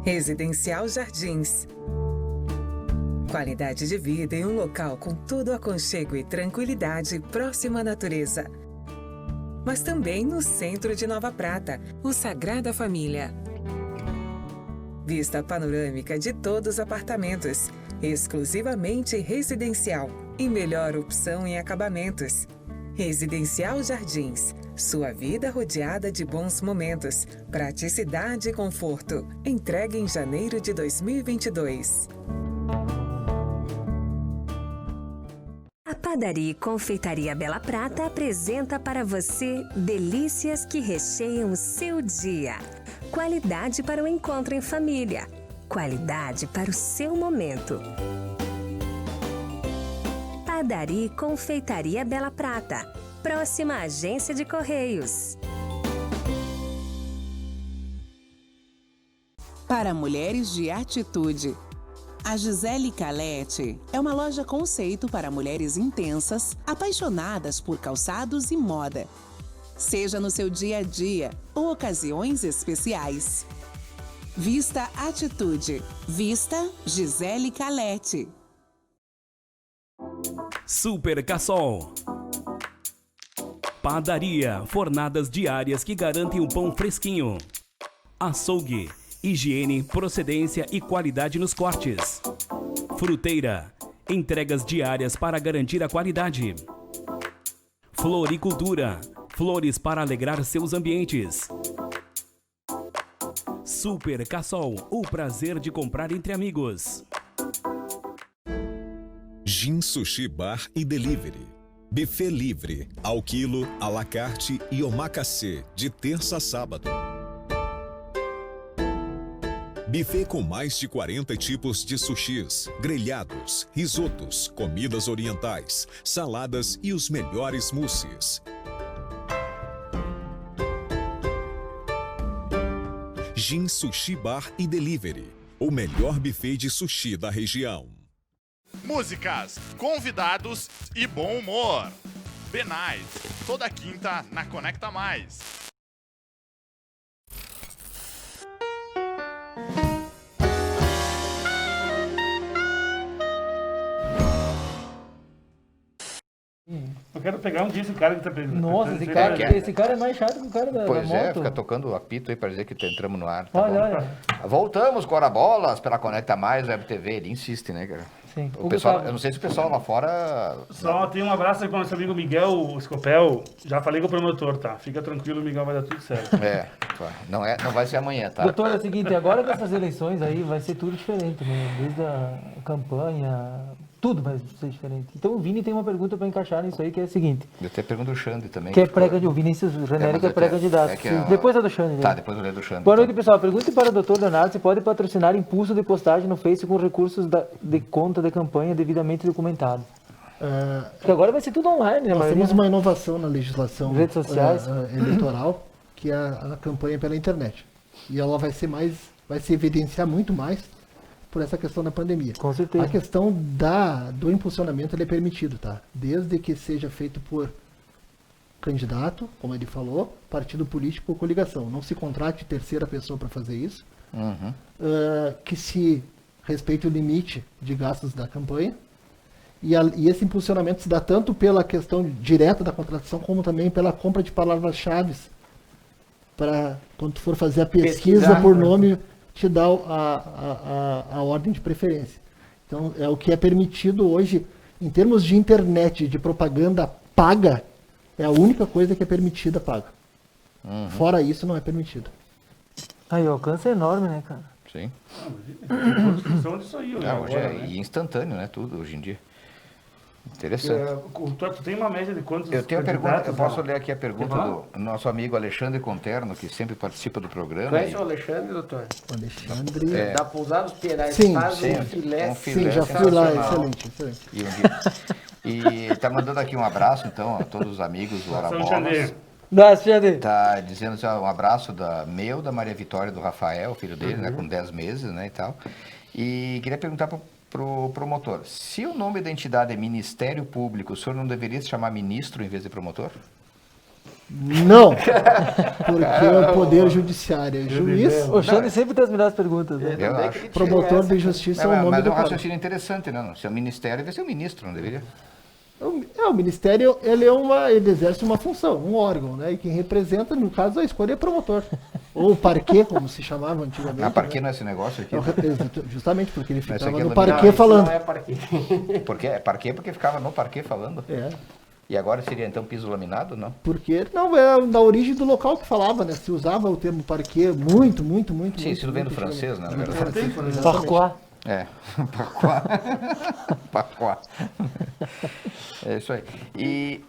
Residencial Jardins. Qualidade de vida em um local com todo aconchego e tranquilidade próximo à natureza. Mas também no centro de Nova Prata, o Sagrada Família. Vista panorâmica de todos os apartamentos, exclusivamente residencial e melhor opção em acabamentos. Residencial Jardins, sua vida rodeada de bons momentos, praticidade e conforto. Entregue em janeiro de 2022. A Padaria e Confeitaria Bela Prata apresenta para você delícias que recheiam o seu dia. Qualidade para o encontro em família. Qualidade para o seu momento. Padaria e Confeitaria Bela Prata. Próxima agência de Correios. Para mulheres de atitude. A Gisele Calete é uma loja conceito para mulheres intensas, apaixonadas por calçados e moda. Seja no seu dia a dia ou ocasiões especiais. Vista Atitude. Vista Gisele Calete. Super Cassol. Padaria, fornadas diárias que garantem um pão fresquinho. Açougue, higiene, procedência e qualidade nos cortes. Fruteira, entregas diárias para garantir a qualidade. Floricultura, flores para alegrar seus ambientes. Super Cassol, o prazer de comprar entre amigos. Gin Sushi Bar e Delivery. Buffet livre, ao quilo, à la carte e omakase, de terça a sábado. Buffet com mais de 40 tipos de sushis, grelhados, risotos, comidas orientais, saladas e os melhores mousses. Gin Sushi Bar e Delivery, o melhor buffet de sushi da região. Músicas, convidados e bom humor. Benais, toda quinta na Conecta Mais. Eu quero pegar um dia esse cara que tá pegando. Nossa, esse cara é mais chato que o cara da Pois moto. é, fica tocando o apito aí para dizer que entramos no ar. Tá Olha, bom? olha. Voltamos, Cora Bolas, pela Conecta Mais, Web TV. Ele insiste, né, cara? Sim. O pessoal, eu não sei se o pessoal lá fora... Só tem um abraço aí para o nosso amigo Miguel Scopel. Já falei com o promotor, tá? Fica tranquilo, Miguel, vai dar tudo certo. Não vai ser amanhã, tá? Doutor, é o seguinte, agora com essas eleições aí vai ser tudo diferente, né? Desde a campanha, tudo vai ser diferente. Então o Vini tem uma pergunta para encaixar nisso aí, que é a seguinte. Eu até pergunto do Xande também. Que é o Vinícius Reneri, que é pré-candidato. Depois é do Xande. Tá, depois eu leio do Xande. Boa noite, pessoal. Pergunte para o Dr. Leonardo se pode patrocinar impulso de postagem no Face com recursos de conta de campanha devidamente documentado. Porque agora vai ser tudo online, né? Nós temos uma inovação na legislação redes sociais. Eleitoral, que é a campanha pela internet. E ela vai se evidenciar muito mais por essa questão da pandemia. Com certeza. A questão do impulsionamento ele é permitido, tá? Desde que seja feito por candidato, como ele falou, partido político ou coligação. Não se contrate terceira pessoa para fazer isso. Que se respeite o limite de gastos da campanha. E esse impulsionamento se dá tanto pela questão direta da contratação, como também pela compra de palavras-chave. Para, quando tu for fazer a pesquisa por nome, te dá a ordem de preferência. Então, é o que é permitido hoje, em termos de internet, de propaganda paga, é a única coisa que é permitida paga. Fora isso, não é permitido. Aí, o alcance é enorme, né, cara? Sim. Disso aí, hoje agora, é instantâneo, né? Tudo, hoje em dia. Interessante. Tu tem uma média de quantos Eu tenho a pergunta, eu posso ler aqui a pergunta do nosso amigo Alexandre Conterno, que sempre participa do programa. Conhece o Alexandre, doutor? O Alexandre... Da Pousada dos Pinhais. Sim, faz um filé. Sim, já fui lá, excelente. E está mandando aqui um abraço, então, a todos os amigos do Hora Bolas. Tá dizendo assim, um abraço da Maria Vitória, do Rafael, filho dele, né, com 10 meses, né, e tal. E queria perguntar pro promotor, se o nome da entidade é Ministério Público, o senhor não deveria se chamar ministro em vez de promotor? Não, porque é o Poder Judiciário, juiz... O Xande sempre tem as melhores perguntas, né? Eu acho. Promotor de Justiça é o nome mas do é um raciocínio interessante, né? Se é o Ministério, deve ser o ministro, não deveria? O Ministério, ele exerce uma função, um órgão, né? E quem representa, no caso, a escolha é promotor. Ou parquê, como se chamava antigamente. A parquê, né? Não é esse negócio aqui? Justamente, porque ele ficava no parquê falando. Não é parquê. É parquê porque ficava no parquê falando? E agora seria então piso laminado, não? Porque, não, é da origem do local que falava, né? Se usava o termo parquê muito. Sim, isso vem do francês, né? Parquois. Parquois. É isso aí. E...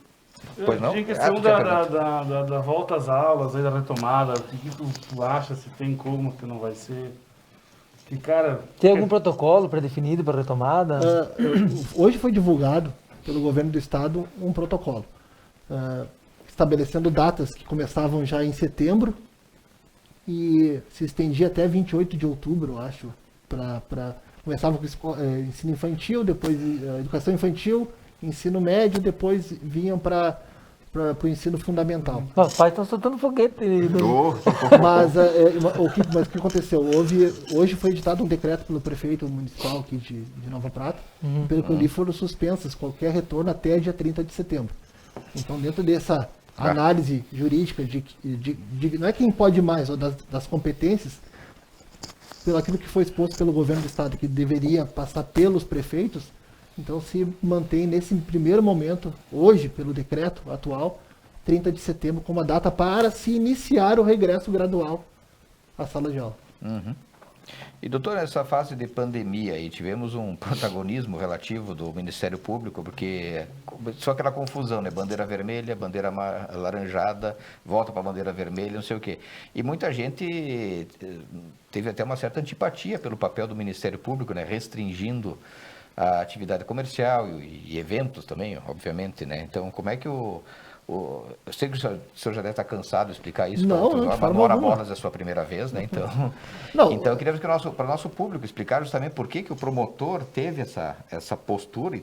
Pois não? Tinha questão da volta às aulas, aí da retomada, o que tu acha, se tem como, que não vai ser? Que, cara... Tem algum protocolo pré-definido para retomada? Hoje foi divulgado pelo governo do estado um protocolo, estabelecendo datas que começavam já em setembro e se estendia até 28 de outubro, eu acho, começava com ensino infantil, depois educação infantil, ensino médio, depois vinham para o ensino fundamental. Os pais estão soltando foguete. Mas o que aconteceu? Hoje foi editado um decreto pelo prefeito municipal aqui de Nova Prata, pelo que eu li foram suspensas qualquer retorno até dia 30 de setembro. Então, dentro dessa análise jurídica não é quem pode mais, ou das competências, pelo aquilo que foi exposto pelo governo do estado, que deveria passar pelos prefeitos, então se mantém nesse primeiro momento, hoje, pelo decreto atual, 30 de setembro, como a data para se iniciar o regresso gradual à sala de aula. E, doutor, nessa fase de pandemia aí, tivemos um protagonismo relativo do Ministério Público, porque só aquela confusão, né? Bandeira vermelha, bandeira laranjada, volta para a bandeira vermelha, não sei o quê. E muita gente teve até uma certa antipatia pelo papel do Ministério Público, né? Restringindo a atividade comercial e eventos também, obviamente, né? Então, como é que eu sei que o senhor já deve estar cansado de explicar isso. Não, Mora Bolas é a sua primeira vez, né? Então, então eu queria que para o nosso público explicar justamente por que o promotor teve essa postura,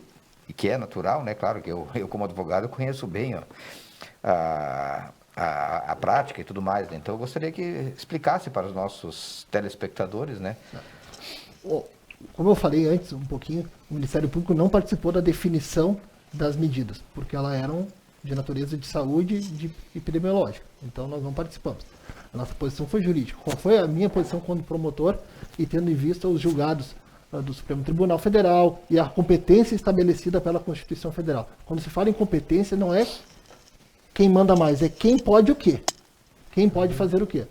e que é natural, né? Claro que eu como advogado, eu conheço bem a prática e tudo mais, né? Então, eu gostaria que explicasse para os nossos telespectadores, né? Como eu falei antes, um pouquinho, o Ministério Público não participou da definição das medidas, porque elas eram de natureza de saúde e de epidemiológica. Então, nós não participamos. A nossa posição foi jurídica. Qual foi a minha posição como promotor e tendo em vista os julgados do Supremo Tribunal Federal e a competência estabelecida pela Constituição Federal? Quando se fala em competência, não é quem manda mais, é quem pode o quê? Quem pode fazer o quê?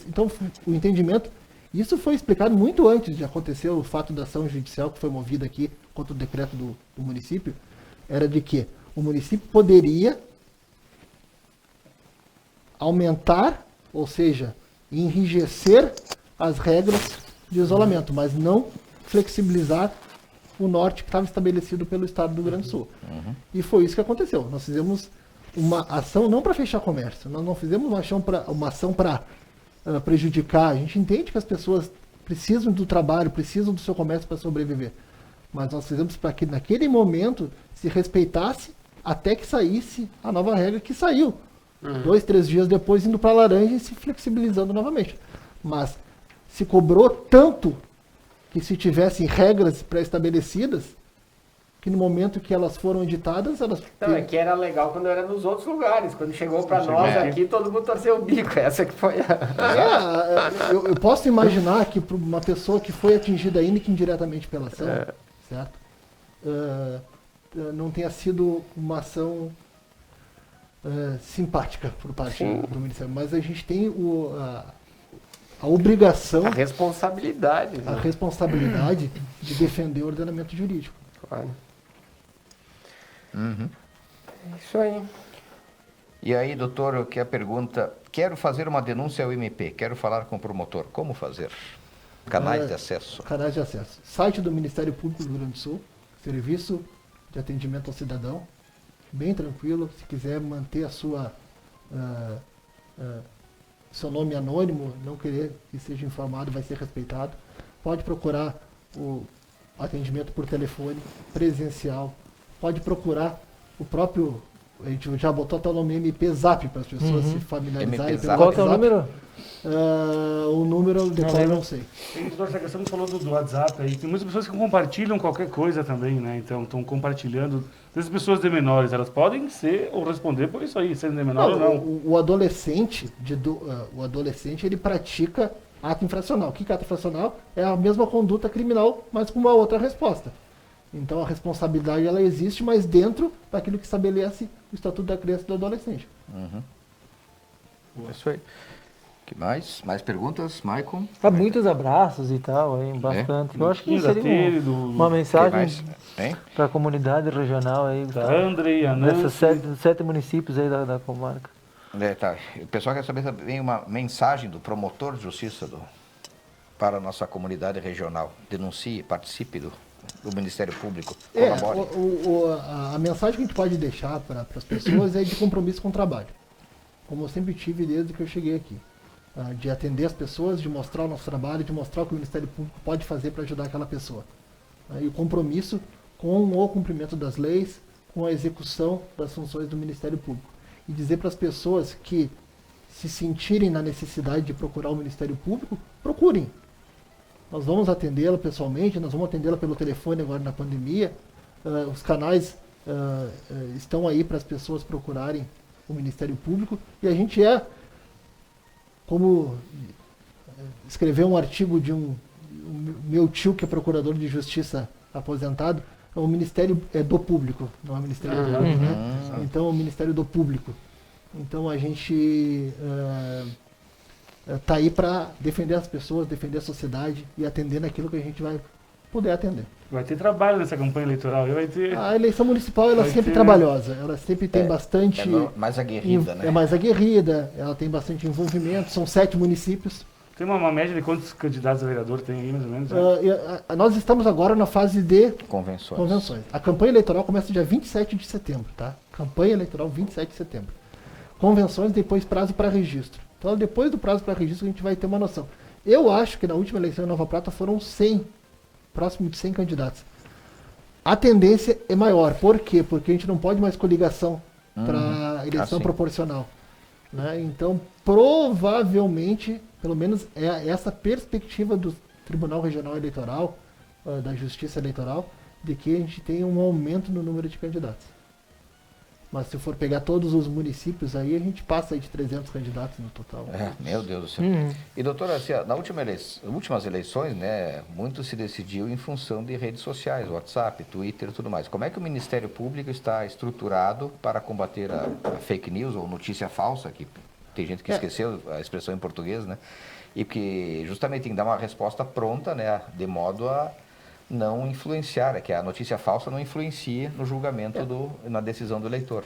Então, o entendimento, isso foi explicado muito antes de acontecer o fato da ação judicial que foi movida aqui contra o decreto do município, era de que o município poderia aumentar, ou seja, enrijecer as regras de isolamento, mas não flexibilizar o norte que estava estabelecido pelo Estado do Rio Grande do Sul. E foi isso que aconteceu. Nós fizemos uma ação não para fechar comércio, nós não fizemos uma ação para prejudicar. A gente entende que as pessoas precisam do trabalho, precisam do seu comércio para sobreviver. Mas nós fizemos para que naquele momento se respeitasse até que saísse a nova regra, que saiu. 2, 3 dias depois indo para a laranja e se flexibilizando novamente. Mas se cobrou tanto que se tivessem regras pré-estabelecidas, que no momento que elas foram editadas, elas... Não, é que era legal quando era nos outros lugares. Quando chegou para nós aqui, todo mundo torceu o bico. Essa que foi eu posso imaginar que para uma pessoa que foi atingida ainda que indiretamente pela ação, certo? Não tenha sido uma ação simpática por parte do Ministério. Mas a gente tem a obrigação... A responsabilidade. A responsabilidade de defender o ordenamento jurídico. Claro. Isso aí. E aí, doutor, aqui a pergunta: quero fazer uma denúncia ao MP, quero falar com o promotor, como fazer? Canais de acesso. Canais de acesso. Site do Ministério Público do Rio Grande do Sul, serviço de atendimento ao cidadão, bem tranquilo. Se quiser manter a seu nome anônimo, não querer que seja informado, vai ser respeitado. Pode procurar o atendimento por telefone, presencial. Pode procurar o próprio... A gente já botou até o nome MP Zap para as pessoas se familiarizarem. Qual que é o número? O número depois eu não sei. Essa questão que falou do WhatsApp aí, tem muitas pessoas que compartilham qualquer coisa também, né? Então estão compartilhando. Essas pessoas de menores, elas podem ser ou responder por isso aí, sendo de menor ou não. O adolescente, ele pratica ato infracional. O que é ato infracional? É a mesma conduta criminal, mas com uma outra resposta. Então a responsabilidade ela existe, mas dentro daquilo que estabelece o Estatuto da Criança e do Adolescente. Isso aí. Que mais? Mais perguntas, Maicon? Muitos abraços e tal, hein? Bastante. Eu acho que seria uma mensagem para a comunidade regional aí. Andrei, nesses 7 municípios aí da comarca. Tá. O pessoal quer saber também uma mensagem do promotor de justiça para a nossa comunidade regional. Denuncie, participe do Ministério Público. A mensagem que a gente pode deixar para as pessoas é de compromisso com o trabalho. Como eu sempre tive desde que eu cheguei aqui. de atender as pessoas, de mostrar o nosso trabalho, de mostrar o que o Ministério Público pode fazer para ajudar aquela pessoa. E o compromisso com o cumprimento das leis, com a execução das funções do Ministério Público. E dizer para as pessoas que se sentirem na necessidade de procurar o Ministério Público, procurem. Nós vamos atendê-la pessoalmente, nós vamos atendê-la pelo telefone agora na pandemia. Os canais estão aí para as pessoas procurarem o Ministério Público. E a gente como escreveu um artigo de meu tio, que é procurador de justiça aposentado, o Ministério é do Público, não é Ministério do Público, né? Então, é o Ministério do Público. Então, a gente está aí para defender as pessoas, defender a sociedade e atender naquilo que a gente vai poder atender. Vai ter trabalho nessa campanha eleitoral. Vai ter... A eleição municipal ela é sempre trabalhosa, ela sempre tem bastante... mais aguerrida, né? É mais aguerrida, ela tem bastante envolvimento, são 7 municípios. Tem uma média de quantos candidatos a vereador tem aí, mais ou menos? Nós estamos agora na fase de convenções. A campanha eleitoral começa dia 27 de setembro, tá? Campanha eleitoral 27 de setembro. Convenções, depois prazo para registro. Então, depois do prazo para registro, a gente vai ter uma noção. Eu acho que na última eleição em Nova Prata foram 100, próximo de 100 candidatos. A tendência é maior. Por quê? Porque a gente não pode mais coligação para eleição proporcional. Né? Então, provavelmente, pelo menos é essa perspectiva do Tribunal Regional Eleitoral, da Justiça Eleitoral, de que a gente tem um aumento no número de candidatos. Mas se for pegar todos os municípios aí, a gente passa aí de 300 candidatos no total. Meu Deus do céu. E doutora, assim, nas últimas eleições, né, muito se decidiu em função de redes sociais, WhatsApp, Twitter e tudo mais. Como é que o Ministério Público está estruturado para combater a fake news ou notícia falsa, que tem gente que esqueceu a expressão em português, né? E que justamente tem que dar uma resposta pronta, né, de modo a não influenciar, que a notícia falsa não influencie no julgamento, na decisão do eleitor.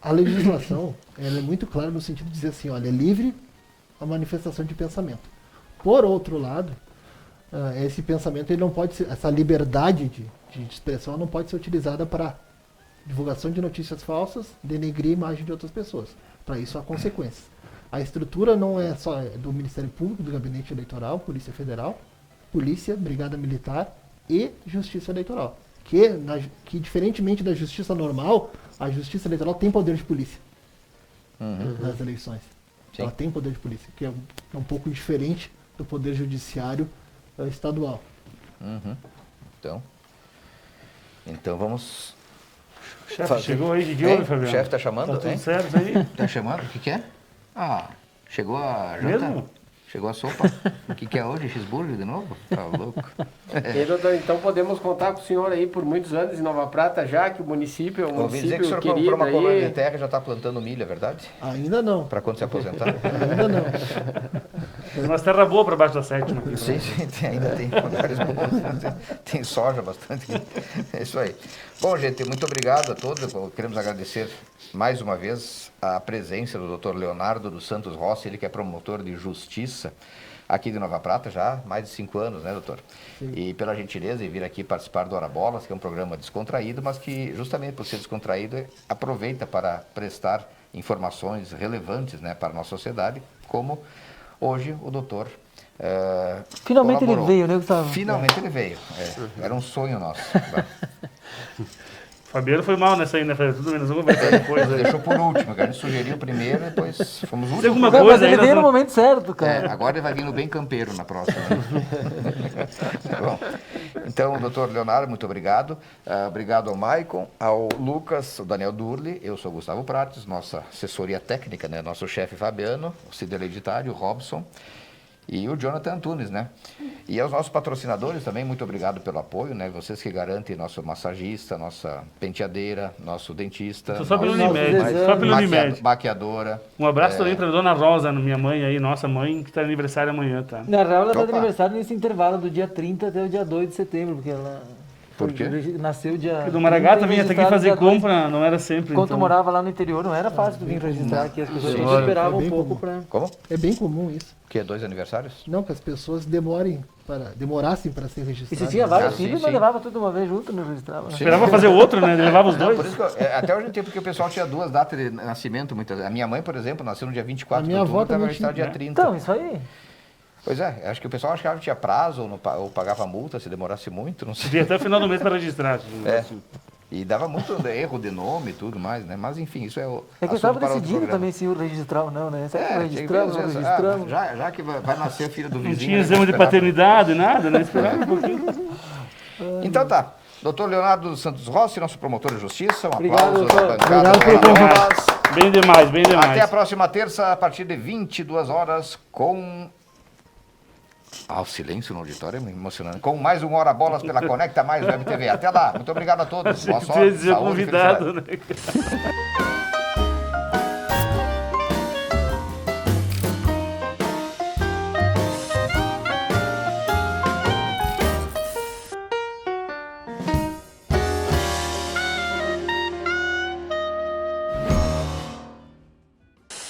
A legislação ela é muito clara no sentido de dizer assim, olha, é livre a manifestação de pensamento. Por outro lado, esse pensamento ele não pode ser, essa liberdade de expressão não pode ser utilizada para divulgação de notícias falsas, denegrir a imagem de outras pessoas. Para isso há consequências. A estrutura não é só do Ministério Público, do Gabinete Eleitoral, Polícia Federal, Polícia, Brigada Militar e Justiça Eleitoral. Que diferentemente da Justiça normal, a Justiça Eleitoral tem poder de polícia nas eleições. Sim. Ela tem poder de polícia, que é um pouco diferente do Poder Judiciário estadual. Então vamos... Chefe, chegou aí, que houve, Fabiano? O chefe está chamando? Tá tudo certo aí? Está chamando? O que é? Chegou a janta? Mesmo? Chegou a sopa? O que é hoje? Cheeseburger de novo? Tá louco. E, doutor, então podemos contar com o senhor aí por muitos anos em Nova Prata, já que o município é um Ouvi dizer município que o senhor querido comprou uma colônia aí. de terra e já está plantando milho, é verdade? Ainda não. Para quando se aposentar? Ainda não. Tem umas terras boas para baixo da 7ª aqui. Sim, ainda tem lugares bons. Tem soja bastante. É isso aí. Bom, gente, muito obrigado a todos. Queremos agradecer mais uma vez a presença do Dr. Leonardo dos Santos Rossi, ele que é promotor de justiça aqui de Nova Prata já há mais de 5 anos, né, doutor? Sim. E pela gentileza de vir aqui participar do Hora Bolas, que é um programa descontraído, mas que justamente por ser descontraído aproveita para prestar informações relevantes, né, para a nossa sociedade, como hoje o doutor finalmente colaborou. Ele veio, né, Gustavo? Finalmente ele veio. Era um sonho nosso. Fabiano foi mal nessa aí, né? Tudo menos vamos conversar depois. Deixou por último, cara. A gente sugeriu primeiro, depois fomos últimos. Alguma coisa mas ele veio no momento certo, cara. Agora ele vai vir no bem campeiro na próxima. Tá bom. Então, doutor Leonardo, muito obrigado. Obrigado ao Maicon, ao Lucas, ao Daniel Durli. Eu sou Gustavo Prates, nossa assessoria técnica, né? Nosso chefe Fabiano, o Cid Hereditário, o Robson. E o Jonathan Antunes, né? E aos nossos patrocinadores também, muito obrigado pelo apoio, né? Vocês que garantem nosso massagista, nossa penteadeira, nosso dentista. Só pelo Unimed, só pelo Unimed. Maquiadora. Um abraço também para dona Rosa, minha mãe aí, nossa mãe, que está de aniversário amanhã, tá? Na real, ela está de aniversário nesse intervalo do dia 30 até o dia 2 de setembro, porque ela Por quê? Nasceu dia... Porque do Maragata vinha até aqui fazer registrado dia 2. compra, não era sempre. Quando então. tu morava lá no interior, não era fácil tu vir registrar aqui. As pessoas Demora. esperavam É bem um pouco comum. pra... Como? É bem comum isso. Que é 2 aniversários? Não, que as pessoas demorassem para ser E registradas. se tinha vários sim, filhos, sim. mas levava tudo uma vez junto, não registrava. Né? Esperava fazer outro, né? Levava os Não, dois. por isso que até hoje em tempo que o pessoal tinha 2 datas de nascimento. Muitas. A minha mãe, por exemplo, nasceu no dia 24 A minha de outubro, avó estava também registrada tinha, dia né? 30. Então, isso aí. Pois é, acho que o pessoal achava que tinha prazo ou pagava multa se demorasse muito, não sei. Tinha até o final do mês para registrar. É. E dava muito erro de nome e tudo mais, né? Mas enfim, isso é o. É que eu estava decidindo também se ia registrar ou não, né? Será que registramos, não registramos? Já que vai nascer a filha do vizinho. Não tinha né, exame de esperar. paternidade, nada, né? Esperava um pouquinho. Então tá. Doutor Leonardo Santos Rossi, nosso promotor de justiça. Um Obrigado, aplauso doutor. na bancada. Obrigado pelo convite. Bem demais, bem demais. Até a próxima terça, a partir de 22 horas, com... Ah, o silêncio no auditório é me emocionante. Com mais um Hora Bolas pela Conecta Mais Web TV. Até lá. Muito obrigado a todos. Boa sorte, Dizer saúde e convidado, felicidade. né?